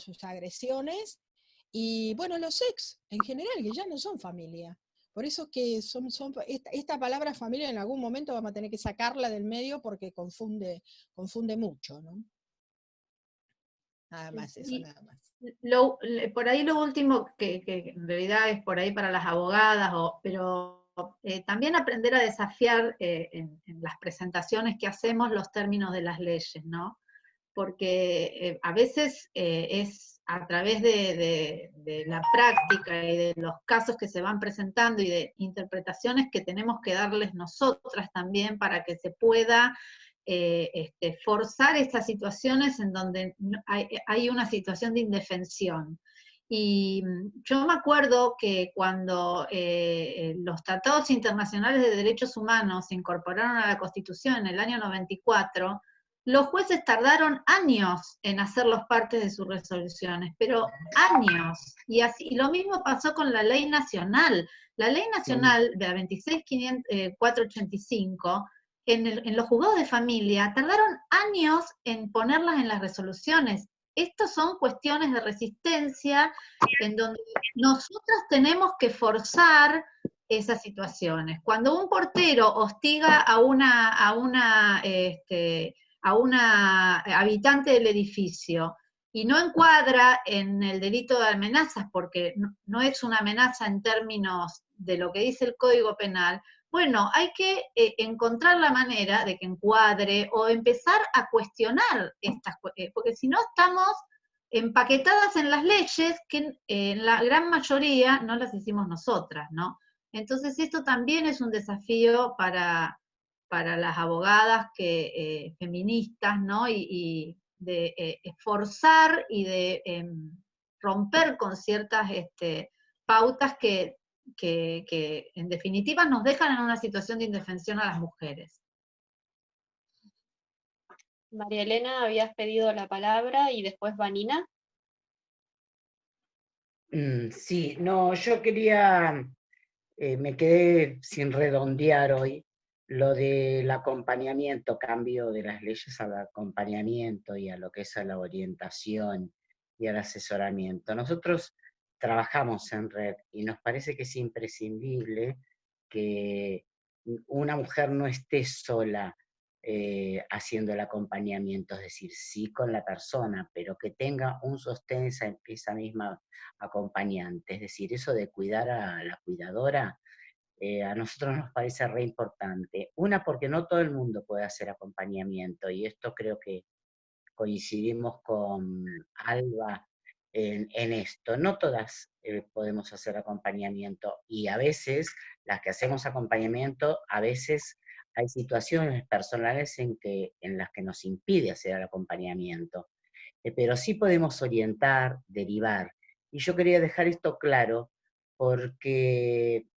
sus agresiones, y bueno, los ex en general, que ya no son familia. Por eso que esta palabra familia en algún momento vamos a tener que sacarla del medio porque confunde mucho, ¿no? Nada más, eso nada más. Por ahí lo último, que en realidad es por ahí para las abogadas, pero también aprender a desafiar en las presentaciones que hacemos los términos de las leyes, ¿no? Porque a veces es a través de la práctica y de los casos que se van presentando y de interpretaciones que tenemos que darles nosotras también para que se pueda forzar estas situaciones en donde hay una situación de indefensión. Y yo me acuerdo que cuando los tratados internacionales de derechos humanos se incorporaron a la Constitución en el año 94, los jueces tardaron años en hacerlos parte de sus resoluciones, pero años. Y lo mismo pasó con la ley nacional. La ley nacional de la 26.485, en los juzgados de familia, tardaron años en ponerlas en las resoluciones. Estas son cuestiones de resistencia en donde nosotros tenemos que forzar esas situaciones. Cuando un portero hostiga a una habitante del edificio y no encuadra en el delito de amenazas, porque no es una amenaza en términos de lo que dice el Código Penal, bueno, hay que encontrar la manera de que encuadre o empezar a cuestionar estas cosas, porque si no estamos empaquetadas en las leyes que en la gran mayoría no las hicimos nosotras, ¿no? Entonces esto también es un desafío para las abogadas feministas, ¿no? Y de esforzar y de romper con ciertas pautas que en definitiva nos dejan en una situación de indefensión a las mujeres. María Elena, habías pedido la palabra y después Vanina. Sí, no, yo quería, me quedé sin redondear hoy lo del acompañamiento, cambio de las leyes al acompañamiento y a lo que es a la orientación y al asesoramiento. Nosotros trabajamos en red y nos parece que es imprescindible que una mujer no esté sola haciendo el acompañamiento, es decir, sí con la persona, pero que tenga un sostén esa misma acompañante. Es decir, eso de cuidar a la cuidadora, a nosotros nos parece re importante. Una, porque no todo el mundo puede hacer acompañamiento, y esto creo que coincidimos con Alba en esto. No todas podemos hacer acompañamiento, y a veces, las que hacemos acompañamiento, a veces hay situaciones personales en las que nos impide hacer el acompañamiento. Pero sí podemos orientar, derivar. Y yo quería dejar esto claro, porque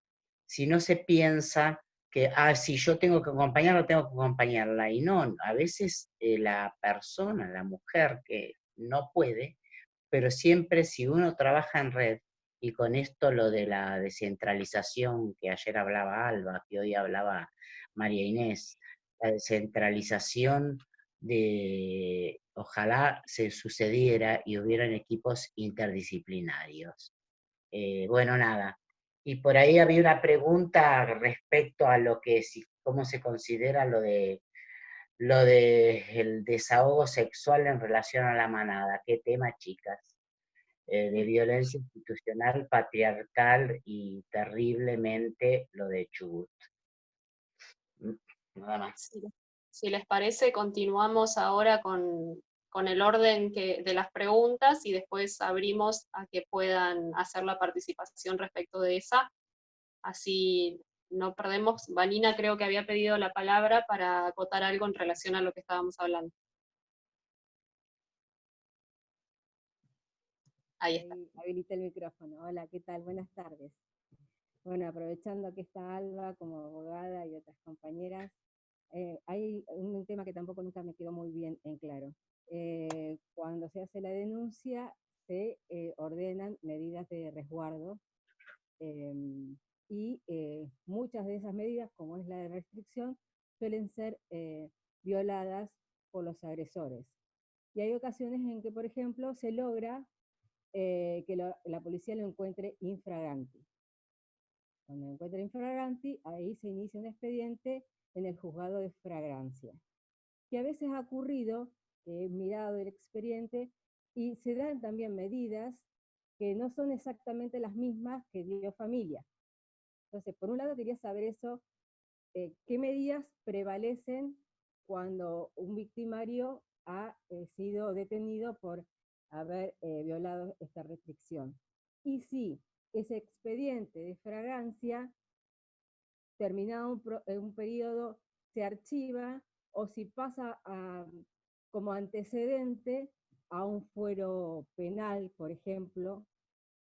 si no se piensa que, si yo tengo que acompañarla, tengo que acompañarla. Y no, a veces la persona, la mujer que no puede, pero siempre si uno trabaja en red, y con esto lo de la descentralización que ayer hablaba Alba, que hoy hablaba María Inés, la descentralización de, ojalá se sucediera y hubieran equipos interdisciplinarios. Bueno, nada. Y por ahí había una pregunta respecto a lo que, cómo se considera lo de lo de el desahogo sexual en relación a la manada. Qué tema, chicas. De violencia institucional, patriarcal y terriblemente lo de Chubut. Nada más. Si les parece, continuamos ahora con el orden de las preguntas y después abrimos a que puedan hacer la participación respecto de esa. Así no perdemos. Vanina creo que había pedido la palabra para acotar algo en relación a lo que estábamos hablando. Ahí está. Habilita el micrófono. Hola, ¿qué tal? Buenas tardes. Bueno, aprovechando que está Alba como abogada y otras compañeras, hay un tema que tampoco nunca me quedó muy bien en claro. Cuando se hace la denuncia, se ordenan medidas de resguardo y muchas de esas medidas, como es la de restricción, suelen ser violadas por los agresores. Y hay ocasiones en que, por ejemplo, se logra que la policía lo encuentre infraganti. Cuando lo encuentra infraganti, ahí se inicia un expediente en el juzgado de flagrancia. Que a veces ha ocurrido, he mirado el expediente, y se dan también medidas que no son exactamente las mismas que dio familia. Entonces, por un lado quería saber eso, ¿qué medidas prevalecen cuando un victimario ha sido detenido por haber violado esta restricción? Y si ese expediente de flagrancia, terminado un periodo, se archiva, o si pasa como antecedente a un fuero penal, por ejemplo,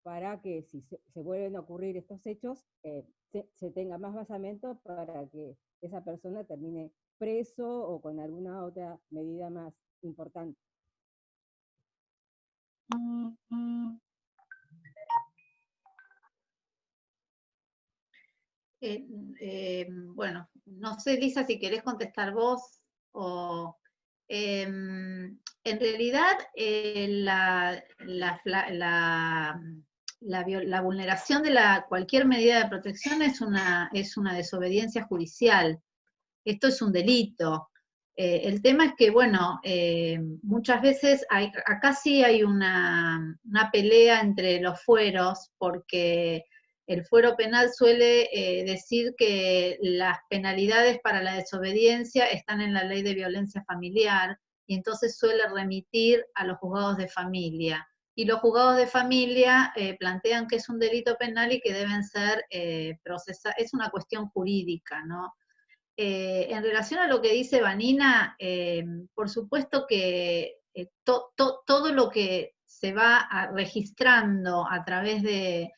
para que si se vuelven a ocurrir estos hechos, se tenga más basamento para que esa persona termine preso o con alguna otra medida más importante. Bueno, no sé, Lisa, si querés contestar vos o... en realidad, la vulneración de cualquier medida de protección es una desobediencia judicial. Esto es un delito. El tema es que, bueno, muchas veces acá sí hay una pelea entre los fueros, porque el fuero penal suele decir que las penalidades para la desobediencia están en la ley de violencia familiar, y entonces suele remitir a los juzgados de familia. Y los juzgados de familia plantean que es un delito penal y que deben ser procesados. Es una cuestión jurídica, ¿no? En relación a lo que dice Vanina, por supuesto que todo lo que se va registrando a través de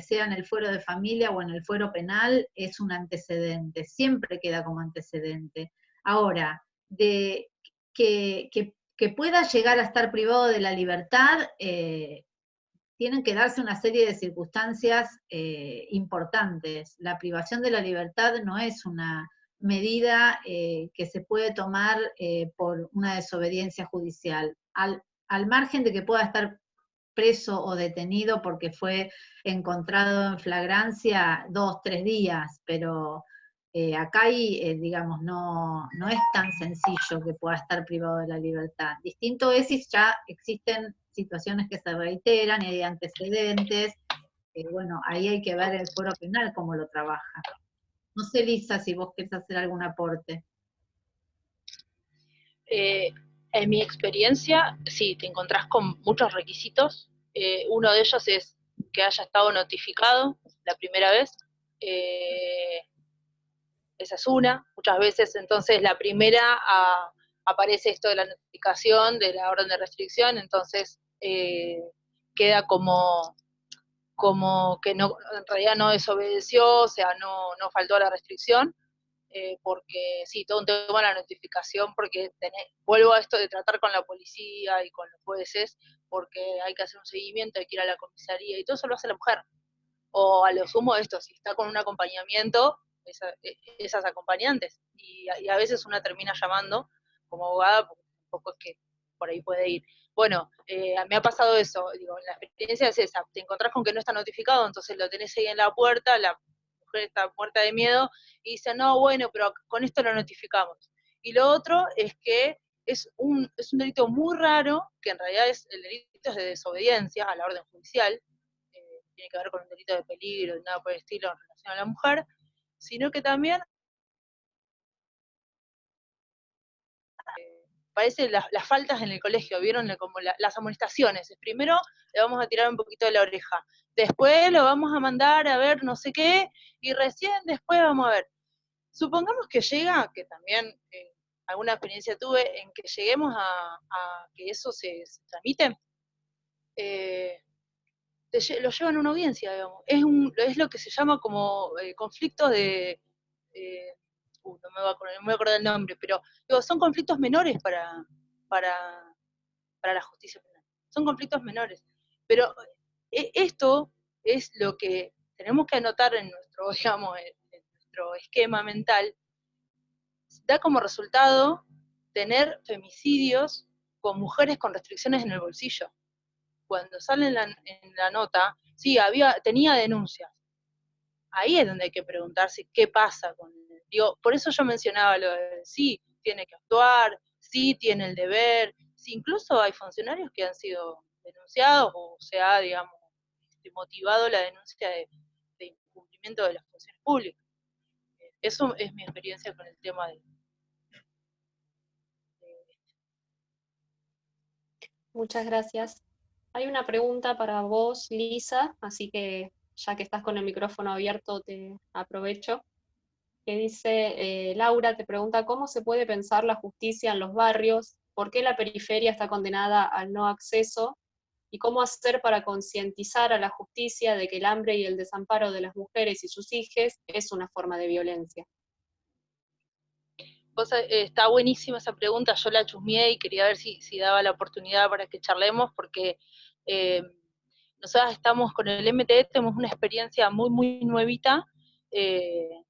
sea en el fuero de familia o en el fuero penal, es un antecedente, siempre queda como antecedente. Ahora, de que pueda llegar a estar privado de la libertad, tienen que darse una serie de circunstancias importantes. La privación de la libertad no es una medida que se puede tomar por una desobediencia judicial. Al margen de que pueda estar preso o detenido porque fue encontrado en flagrancia 2, 3 días, pero acá hay, digamos, no es tan sencillo que pueda estar privado de la libertad. Distinto es si ya existen situaciones que se reiteran y hay antecedentes. Bueno, ahí hay que ver el fuero penal cómo lo trabaja. No sé, Lisa, si vos querés hacer algún aporte. En mi experiencia, sí, te encontrás con muchos requisitos. Uno de ellos es que haya estado notificado la primera vez. Esa es una. Muchas veces, entonces, la primera aparece esto de la notificación, de la orden de restricción, entonces queda como que no, en realidad no desobedeció, o sea, no faltó a la restricción. Porque sí, todo un tema la notificación, porque vuelvo a esto de tratar con la policía y con los jueces, porque hay que hacer un seguimiento, hay que ir a la comisaría, y todo eso lo hace la mujer. O a lo sumo esto, si está con un acompañamiento, esas acompañantes, y a veces una termina llamando como abogada, porque tampoco es que por ahí puede ir. Bueno, me ha pasado eso, digo, la experiencia es esa, te encontrás con que no está notificado, entonces lo tenés ahí en la puerta, la mujer está muerta de miedo, y dice, no, bueno, pero con esto lo notificamos. Y lo otro es que es un delito muy raro, que en realidad el delito es de desobediencia a la orden judicial, tiene que ver con un delito de peligro, nada por el estilo en relación a la mujer, sino que también parece las faltas en el colegio, vieron como las amonestaciones. Primero le vamos a tirar un poquito de la oreja, después lo vamos a mandar a ver no sé qué, y recién después vamos a ver. Supongamos que llega, que también alguna experiencia tuve, en que lleguemos a que eso se tramite, lo llevan a una audiencia, digamos. Es lo que se llama como conflictos de... no me voy a acordar el nombre, pero digo, son conflictos menores para la justicia penal. Son conflictos menores. Pero esto es lo que tenemos que anotar en nuestro, digamos, en nuestro esquema mental. Da como resultado tener femicidios con mujeres con restricciones en el bolsillo. Cuando sale en la nota, sí, tenía denuncias. Ahí es donde hay que preguntarse qué pasa con él. Digo, por eso yo mencionaba lo de sí, tiene que actuar, sí tiene el deber, sí, incluso hay funcionarios que han sido denunciados o se ha, digamos, motivado la denuncia de incumplimiento de las funciones públicas. Eso es mi experiencia con el tema de... Muchas gracias. Hay una pregunta para vos, Lisa, así que ya que estás con el micrófono abierto, te aprovecho. Que dice, Laura te pregunta, ¿cómo se puede pensar la justicia en los barrios? ¿Por qué la periferia está condenada al no acceso? ¿Y cómo hacer para concientizar a la justicia de que el hambre y el desamparo de las mujeres y sus hijos es una forma de violencia? Está buenísima esa pregunta, yo la chusmeé y quería ver si daba la oportunidad para que charlemos, porque nosotros estamos con el MTE, tenemos una experiencia muy, muy nuevita, que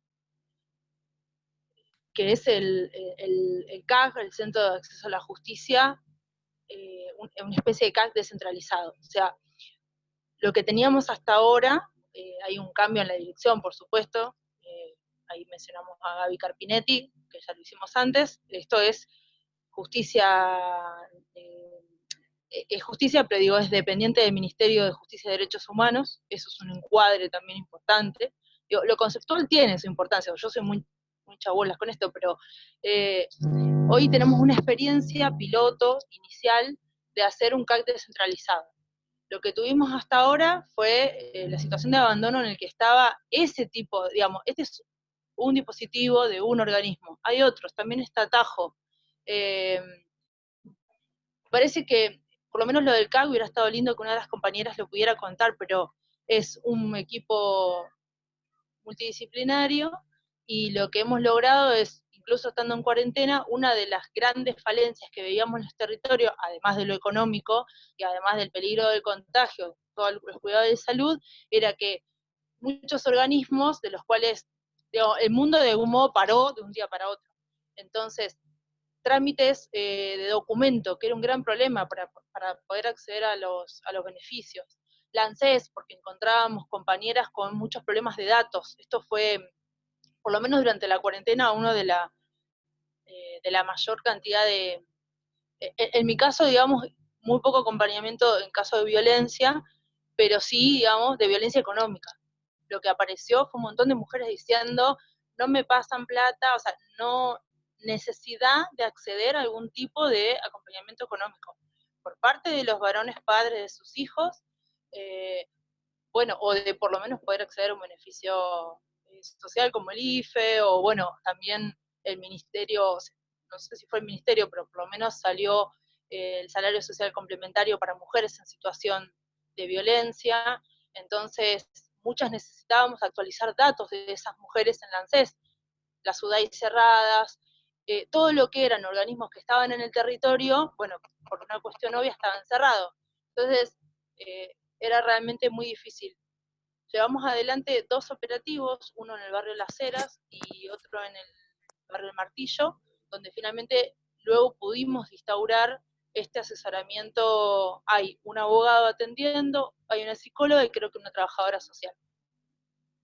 es el CAG, el Centro de Acceso a la Justicia, una especie de CAG descentralizado. O sea, lo que teníamos hasta ahora, hay un cambio en la dirección, por supuesto, ahí mencionamos a Gaby Carpinetti, que ya lo hicimos antes, esto es justicia, justicia, pero digo, es dependiente del Ministerio de Justicia y Derechos Humanos, eso es un encuadre también importante. Digo, lo conceptual tiene su importancia, yo soy muy chabolas con esto, pero hoy tenemos una experiencia piloto inicial de hacer un CAC descentralizado. Lo que tuvimos hasta ahora fue la situación de abandono en el que estaba ese tipo, digamos, este es un dispositivo de un organismo, hay otros, también está Tajo. Parece que, por lo menos lo del CAC hubiera estado lindo que una de las compañeras lo pudiera contar, pero es un equipo multidisciplinario, y lo que hemos logrado es, incluso estando en cuarentena, una de las grandes falencias que veíamos en los territorios, además de lo económico y además del peligro del contagio, todos los cuidados de salud, era que muchos organismos de los cuales digamos, el mundo de algún modo paró de un día para otro. Entonces, trámites de documento, que era un gran problema para poder acceder a los beneficios. La ANSES, porque encontrábamos compañeras con muchos problemas de datos. Esto fue, por lo menos durante la cuarentena, uno de la mayor cantidad de... En mi caso, digamos, muy poco acompañamiento en caso de violencia, pero sí, digamos, de violencia económica. Lo que apareció fue un montón de mujeres diciendo, no me pasan plata, o sea, no necesidad de acceder a algún tipo de acompañamiento económico por parte de los varones padres de sus hijos, bueno, o de por lo menos poder acceder a un beneficio social como el IFE, o bueno, también el ministerio, no sé si fue el ministerio, pero por lo menos salió el salario social complementario para mujeres en situación de violencia. Entonces, muchas necesitábamos actualizar datos de esas mujeres en la ANSES, las UDAI cerradas, todo lo que eran organismos que estaban en el territorio, bueno, por una cuestión obvia estaban cerrados. Entonces, era realmente muy difícil. Llevamos adelante 2 operativos, uno en el barrio Las Heras y otro en el barrio El Martillo, donde finalmente luego pudimos instaurar este asesoramiento. Hay un abogado atendiendo, hay una psicóloga y creo que una trabajadora social.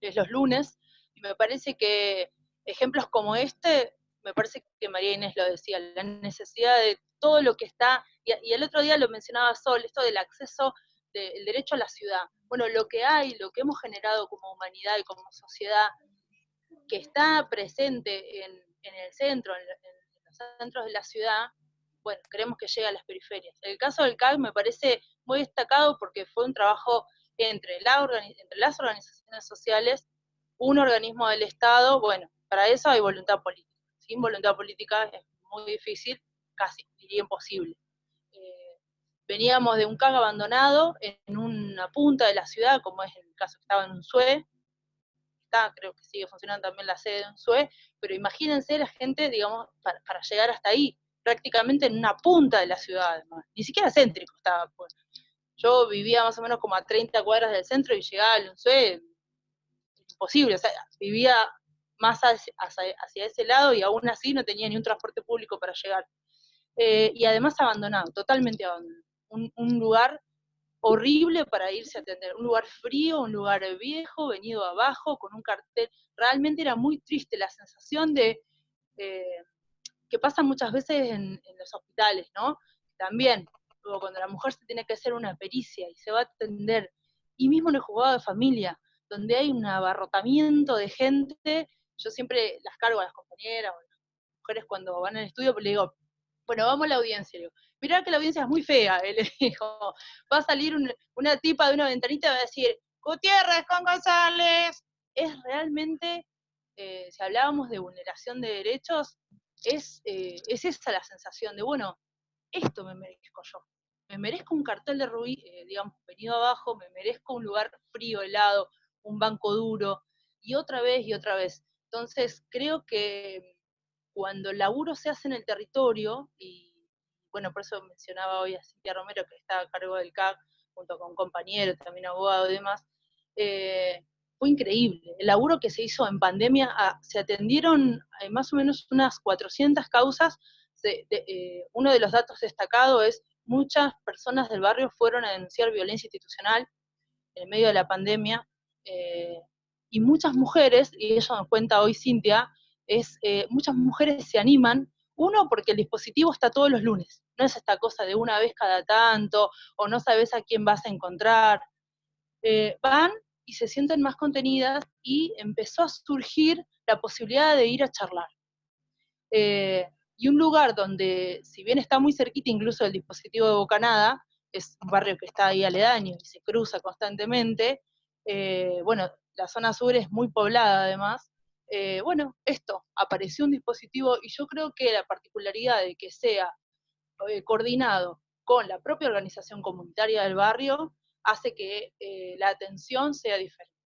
Es los lunes, y me parece que ejemplos como este me parece que María Inés lo decía, la necesidad de todo lo que está, y el otro día lo mencionaba Sol, esto del acceso, del derecho a la ciudad. Bueno, lo que hay, lo que hemos generado como humanidad y como sociedad, que está presente en el centro, en los centros de la ciudad, bueno, queremos que llegue a las periferias. El caso del CAC me parece muy destacado porque fue un trabajo entre las organizaciones sociales, un organismo del Estado. Bueno, para eso hay voluntad política. Sin voluntad política es muy difícil, casi diría imposible. Veníamos de un CAC abandonado en una punta de la ciudad, como es el caso que estaba en Unzué, creo que sigue funcionando también la sede de Unzué, pero imagínense la gente, digamos, para llegar hasta ahí, prácticamente en una punta de la ciudad, además. Ni siquiera céntrico estaba. Pues. Yo vivía más o menos como a 30 cuadras del centro y llegaba al Unzué, imposible, o sea, vivía más hacia ese lado y aún así no tenía ni un transporte público para llegar. Y además abandonado, totalmente abandonado. Un lugar horrible para irse a atender, un lugar frío, un lugar viejo, venido abajo, con un cartel. Realmente era muy triste la sensación de que pasa muchas veces en los hospitales, ¿no? También, luego cuando la mujer se tiene que hacer una pericia y se va a atender, y mismo en el juzgado de familia, donde hay un abarrotamiento de gente, yo siempre las cargo a las compañeras o a las mujeres cuando van al estudio, pues le digo, bueno, vamos a la audiencia, le digo, mirá que la audiencia es muy fea, él le dijo, va a salir una tipa de una ventanita y va a decir, Gutiérrez con González. Es realmente, si hablábamos de vulneración de derechos, es esa la sensación de, bueno, esto me merezco yo. Me merezco un cartel de digamos, venido abajo, me merezco un lugar frío, helado, un banco duro, y otra vez y otra vez. Entonces, creo que cuando el laburo se hace en el territorio, y bueno, por eso mencionaba hoy a Cintia Romero, que está a cargo del CAC, junto con un compañero, también abogado y demás, fue increíble. El laburo que se hizo en pandemia, se atendieron más o menos unas 400 causas. Uno de los datos destacados es muchas personas del barrio fueron a denunciar violencia institucional en medio de la pandemia, y muchas mujeres, y eso nos cuenta hoy Cintia, muchas mujeres se animan, uno, porque el dispositivo está todos los lunes, no es esta cosa de una vez cada tanto, o no sabes a quién vas a encontrar, van y se sienten más contenidas, y empezó a surgir la posibilidad de ir a charlar. Y un lugar donde, si bien está muy cerquita incluso del dispositivo de Bocanada, es un barrio que está ahí aledaño y se cruza constantemente, bueno, la zona sur es muy poblada además, bueno, apareció un dispositivo, y yo creo que la particularidad de que sea coordinado con la propia organización comunitaria del barrio hace que la atención sea diferente.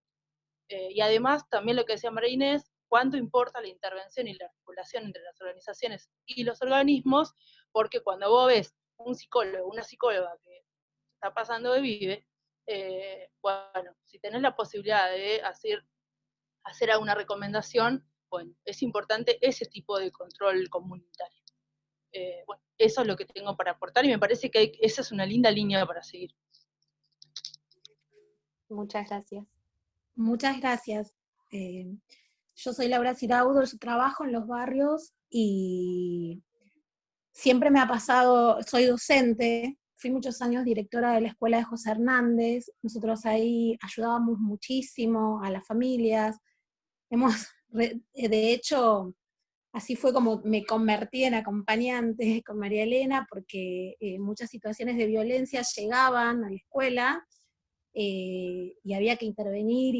Y además, también lo que decía María Inés, cuánto importa la intervención y la articulación entre las organizaciones y los organismos, porque cuando vos ves un psicólogo, una psicóloga que está pasando de vive, bueno, si tenés la posibilidad de hacer alguna recomendación, bueno, es importante ese tipo de control comunitario. Bueno, eso es lo que tengo para aportar, y me parece que esa es una linda línea para seguir. Muchas gracias. Muchas gracias. Yo soy Laura Ciraudo, yo trabajo en los barrios y siempre me ha pasado, soy docente, fui muchos años directora de la escuela de José Hernández, nosotros ahí ayudábamos muchísimo a las familias, de hecho, así fue como me convertí en acompañante con María Elena, porque muchas situaciones de violencia llegaban a la escuela, y había que intervenir,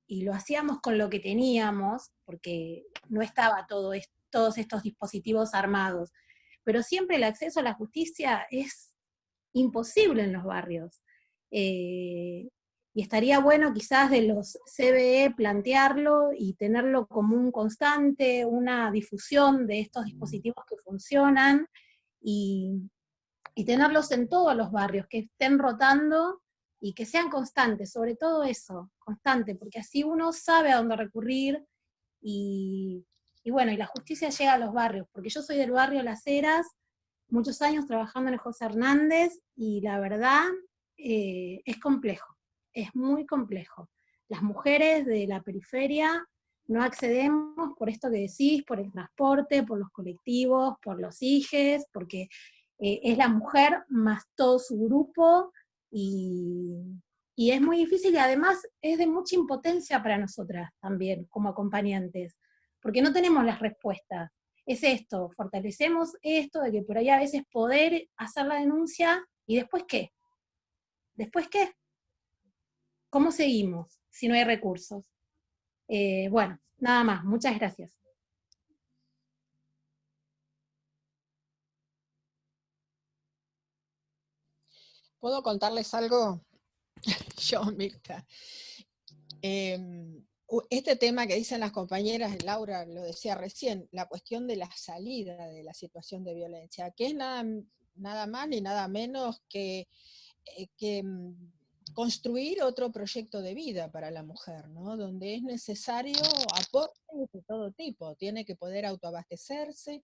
y lo hacíamos con lo que teníamos, porque no estaba todos estos dispositivos armados. Pero siempre el acceso a la justicia es imposible en los barrios. Y estaría bueno quizás de los CBE plantearlo y tenerlo como un constante, una difusión de estos dispositivos que funcionan, y tenerlos en todos los barrios, que estén rotando y que sean constantes, sobre todo eso, constante, porque así uno sabe a dónde recurrir, y bueno, y la justicia llega a los barrios, porque yo soy del barrio Las Heras, muchos años trabajando en el José Hernández, y la verdad es complejo, es muy complejo. Las mujeres de la periferia no accedemos por esto que decís, por el transporte, por los colectivos, por los hijes, porque es la mujer más todo su grupo, y es muy difícil, y además es de mucha impotencia para nosotras también, como acompañantes, porque no tenemos las respuestas. Es esto, fortalecemos esto, de que por ahí a veces poder hacer la denuncia, ¿y después qué? ¿Después qué? ¿Cómo seguimos si no hay recursos? Bueno, nada más, muchas gracias. ¿Puedo contarles algo? Yo, Mirta. Este tema que dicen las compañeras, Laura lo decía recién, la cuestión de la salida de la situación de violencia, que es nada más ni nada menos que construir otro proyecto de vida para la mujer, ¿no? Donde es necesario aportes de todo tipo, tiene que poder autoabastecerse,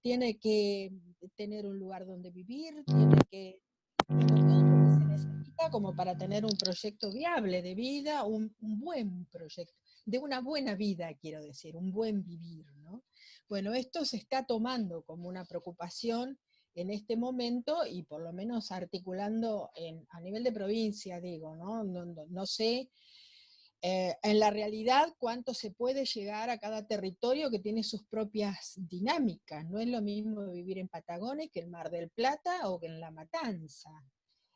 tiene que tener un lugar donde vivir, tiene que tener todo lo que se necesita como para tener un proyecto viable de vida, un buen proyecto, de una buena vida, quiero decir, un buen vivir, ¿no? Bueno, esto se está tomando como una preocupación en este momento, y por lo menos articulando a nivel de provincia, digo, ¿no? No sé en la realidad cuánto se puede llegar a cada territorio que tiene sus propias dinámicas. No es lo mismo vivir en Patagones que en Mar del Plata o que en La Matanza.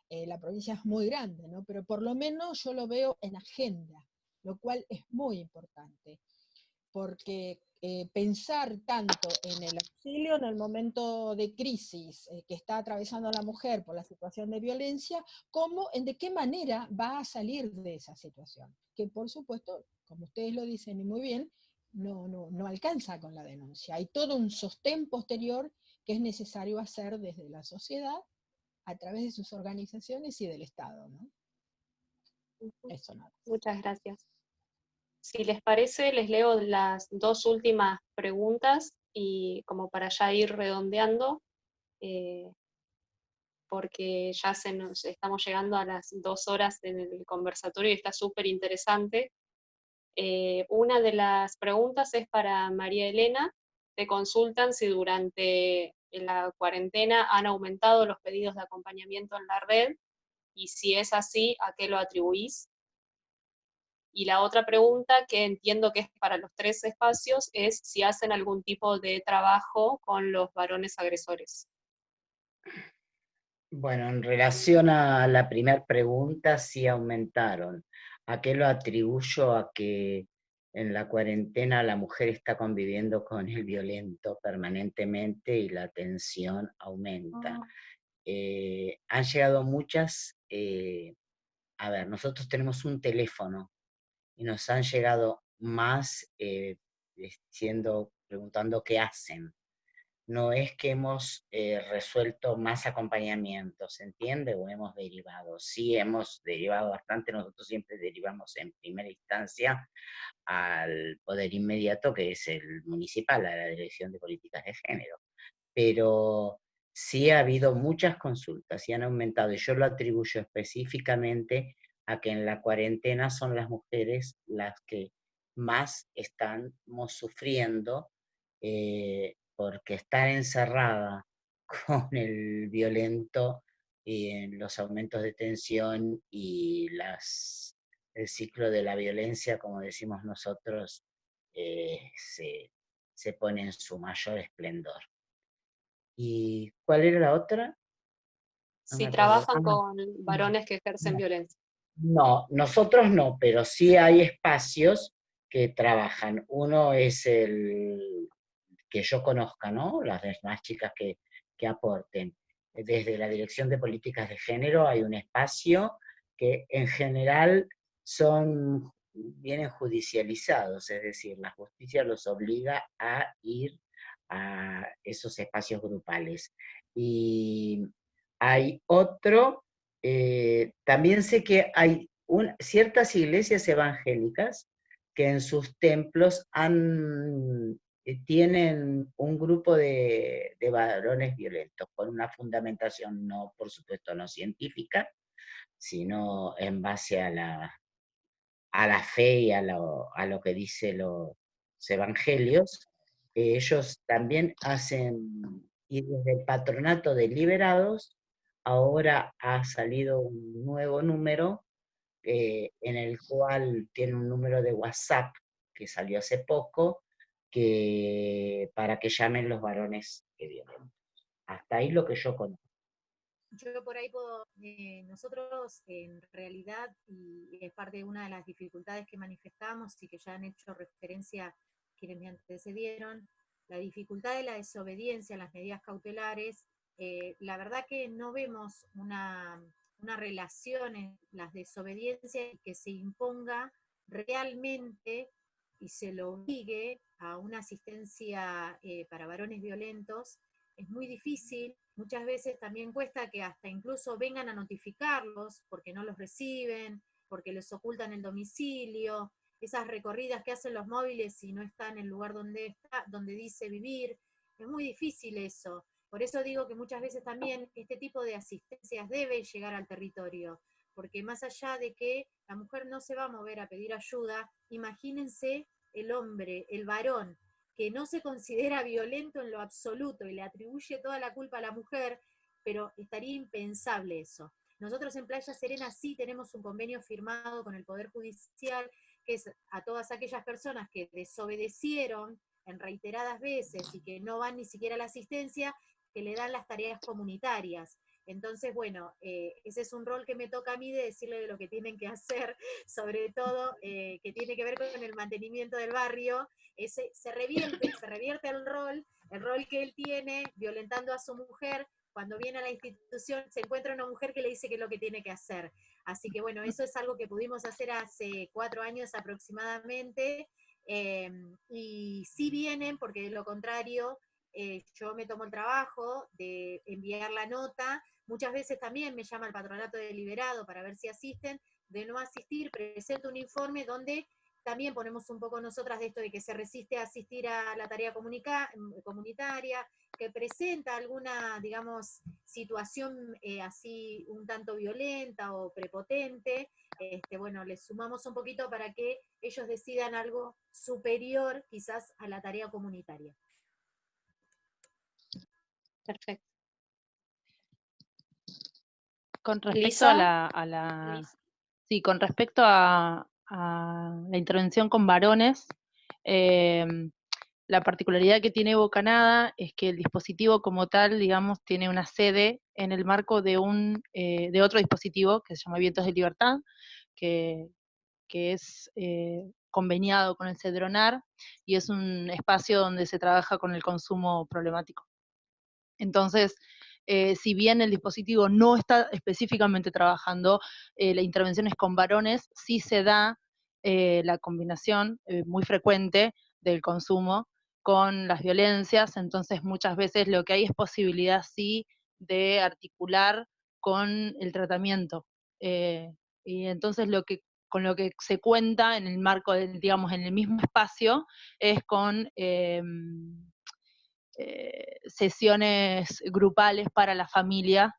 La provincia es muy grande, ¿no? Pero por lo menos yo lo veo en agenda, lo cual es muy importante, porque pensar tanto en el auxilio en el momento de crisis que está atravesando la mujer por la situación de violencia, como en de qué manera va a salir de esa situación, que por supuesto, como ustedes lo dicen y muy bien, no alcanza con la denuncia. Hay todo un sostén posterior que es necesario hacer desde la sociedad, a través de sus organizaciones y del Estado, ¿no? Eso nada. Muchas gracias. Si les parece, les leo las dos últimas preguntas y como para ya ir redondeando, porque ya estamos llegando a las 2 horas en el conversatorio y está súper interesante. Una de las preguntas es para María Elena. Te consultan si durante la cuarentena han aumentado los pedidos de acompañamiento en la red, y si es así, ¿a qué lo atribuís? Y la otra pregunta, que entiendo que es para los 3 espacios, es si hacen algún tipo de trabajo con los varones agresores. Bueno, en relación a la primera pregunta, sí aumentaron. ¿A qué lo atribuyo? A que en la cuarentena la mujer está conviviendo con el violento permanentemente y la tensión aumenta. Han llegado muchas, a ver, nosotros tenemos un teléfono y nos han llegado más preguntando qué hacen. No es que hemos resuelto más acompañamientos, ¿se entiende? O hemos derivado. Sí hemos derivado bastante, nosotros siempre derivamos en primera instancia al poder inmediato, que es el municipal, a la Dirección de Políticas de Género. Pero sí ha habido muchas consultas y han aumentado, y yo lo atribuyo específicamente a que en la cuarentena son las mujeres las que más estamos sufriendo, porque estar encerrada con el violento y en los aumentos de tensión y el ciclo de la violencia, como decimos nosotros, se pone en su mayor esplendor. ¿Y cuál era la otra? No Si me acuerdo. trabajan con varones que ejercen violencia. No, nosotros no, pero sí hay espacios que trabajan. Uno es el que yo conozca, ¿no? Las demás chicas que aporten. Desde la Dirección de Políticas de Género hay un espacio que en general vienen judicializados, es decir, la justicia los obliga a ir a esos espacios grupales. Y hay otro, también sé que hay ciertas iglesias evangélicas que en sus templos tienen un grupo de varones violentos, con una fundamentación no, por supuesto, no científica, sino en base a a la fe y a lo que dice los evangelios, ellos también hacen, y desde el Patronato de Liberados, ahora ha salido un nuevo número en el cual tiene un número de WhatsApp que salió hace poco, para que llamen los varones que vienen. Hasta ahí lo que yo conozco. Yo por ahí puedo, nosotros en realidad, y es parte de una de las dificultades que manifestamos y que ya han hecho referencia quienes me antecedieron, la dificultad de la desobediencia a las medidas cautelares, la verdad que no vemos una relación en las desobediencias que se imponga realmente y se lo obligue a una asistencia para varones violentos. Es muy difícil, muchas veces también cuesta que hasta incluso vengan a notificarlos porque no los reciben, porque les ocultan el domicilio, esas recorridas que hacen los móviles y no están en el lugar donde dice vivir, es muy difícil eso. Por eso digo que muchas veces también este tipo de asistencias debe llegar al territorio, porque más allá de que la mujer no se va a mover a pedir ayuda, imagínense el hombre, el varón, que no se considera violento en lo absoluto y le atribuye toda la culpa a la mujer, pero estaría impensable eso. Nosotros en Playa Serena sí tenemos un convenio firmado con el Poder Judicial, que es a todas aquellas personas que desobedecieron en reiteradas veces y que no van ni siquiera a la asistencia, que le dan las tareas comunitarias. Entonces, bueno, ese es un rol que me toca a mí de decirle de lo que tienen que hacer, sobre todo que tiene que ver con el mantenimiento del barrio. Se revierte el rol que él tiene violentando a su mujer. Cuando viene a la institución se encuentra una mujer que le dice qué es lo que tiene que hacer. Así que bueno, eso es algo que pudimos hacer hace 4 años aproximadamente, y sí vienen, porque de lo contrario, yo me tomo el trabajo de enviar la nota. Muchas veces también me llama el Patronato Deliberado para ver si asisten. De no asistir, presento un informe donde también ponemos un poco nosotras de esto de que se resiste a asistir a la tarea comunitaria, que presenta alguna, digamos, situación así un tanto violenta o prepotente. Bueno, les sumamos un poquito para que ellos decidan algo superior quizás a la tarea comunitaria. Perfecto. Con respecto Lisa. Sí, con respecto a la intervención con varones, la particularidad que tiene Bocanada es que el dispositivo como tal, digamos, tiene una sede en el marco de otro dispositivo que se llama Vientos de Libertad, que es conveniado con el Cedronar, y es un espacio donde se trabaja con el consumo problemático. Entonces, si bien el dispositivo no está específicamente trabajando, la intervención es con varones, sí se da la combinación muy frecuente del consumo con las violencias. Entonces muchas veces lo que hay es posibilidad sí de articular con el tratamiento. Y entonces con lo que se cuenta en el marco, digamos, en el mismo espacio, es con sesiones grupales para la familia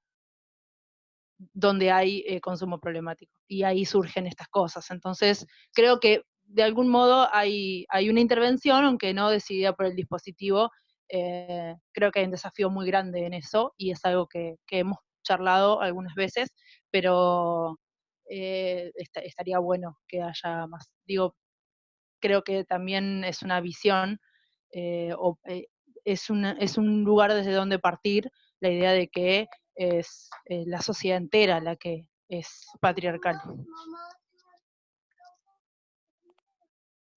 donde hay consumo problemático. Y ahí surgen estas cosas. Entonces, creo que de algún modo hay una intervención, aunque no decidida por el dispositivo. Creo que hay un desafío muy grande en eso, y es algo que hemos charlado algunas veces, pero estaría bueno que haya más. Digo, creo que también es una visión, es un lugar desde donde partir la idea de que es la sociedad entera la que es patriarcal.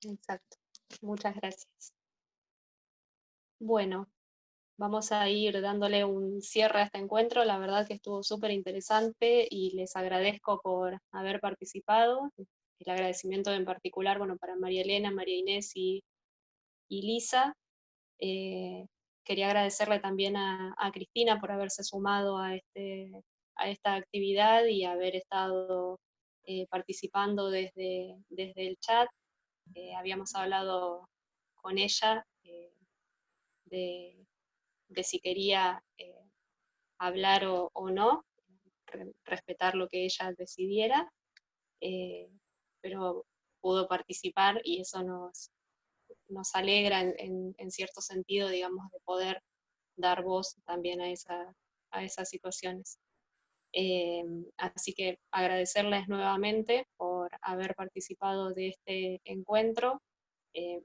Exacto. Muchas gracias. Bueno, vamos a ir dándole un cierre a este encuentro. La verdad que estuvo súper interesante y les agradezco por haber participado. El agradecimiento en particular, bueno, para María Elena, María Inés y Lisa. Quería agradecerle también a Cristina por haberse sumado a esta actividad y haber estado participando desde el chat. Habíamos hablado con ella de si quería hablar o no, respetar lo que ella decidiera, pero pudo participar, y eso nos alegra en cierto sentido, digamos, de poder dar voz también a esas situaciones. Así que agradecerles nuevamente por haber participado de este encuentro.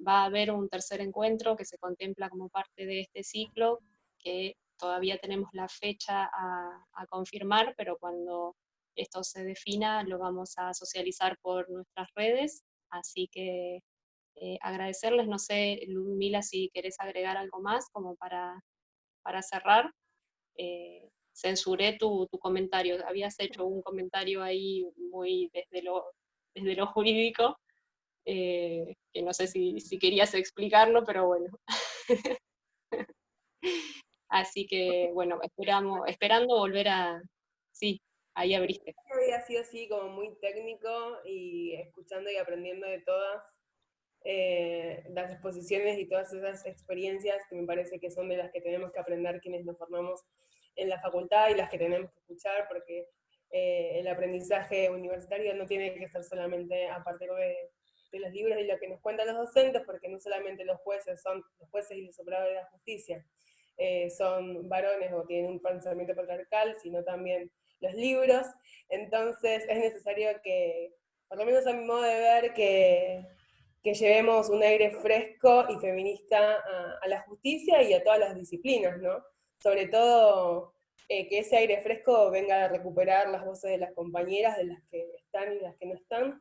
Va a haber un tercer encuentro que se contempla como parte de este ciclo, que todavía tenemos la fecha a confirmar, pero cuando esto se defina lo vamos a socializar por nuestras redes, así que agradecerles. No sé, Ludmila, si querés agregar algo más como para cerrar. Censuré tu comentario, habías hecho un comentario ahí muy desde lo jurídico, que no sé si querías explicarlo, pero bueno. Así que, bueno, esperando volver a... Sí, ahí abriste. Había sido así como muy técnico, y escuchando y aprendiendo de todas las exposiciones y todas esas experiencias que me parece que son de las que tenemos que aprender quienes nos formamos en la facultad, y las que tenemos que escuchar, porque el aprendizaje universitario no tiene que ser solamente a partir de los libros y lo que nos cuentan los docentes, porque no solamente los jueces y los operadores de la justicia son varones o tienen un pensamiento patriarcal, sino también los libros. Entonces es necesario que, por lo menos a mi modo de ver, que llevemos un aire fresco y feminista a la justicia y a todas las disciplinas, ¿no? Sobre todo que ese aire fresco venga a recuperar las voces de las compañeras, de las que están y las que no están,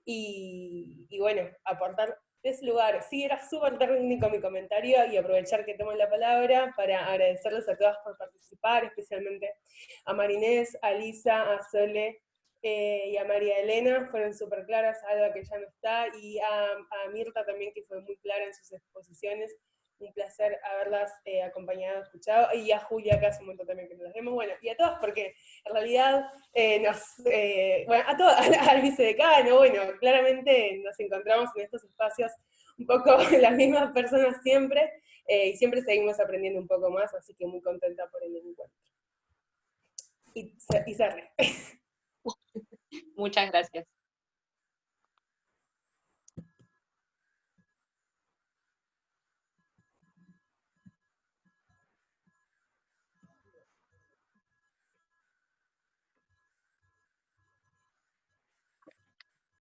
y bueno, aportar ese lugar. Sí, era súper técnico mi comentario, y aprovechar que tomo la palabra para agradecerles a todas por participar, especialmente a Marinés, a Lisa, a Sole, y a María Elena, fueron súper claras, Alba que ya no está, y a Mirta también, que fue muy clara en sus exposiciones. Un placer haberlas acompañado, escuchado, y a Julia, que hace un montón también que nos las vemos, bueno, y a todas, porque en realidad bueno, a todas, al vicedecano, bueno, claramente nos encontramos en estos espacios un poco las mismas personas siempre, y siempre seguimos aprendiendo un poco más, así que muy contenta por el encuentro. Y cerré. Muchas gracias.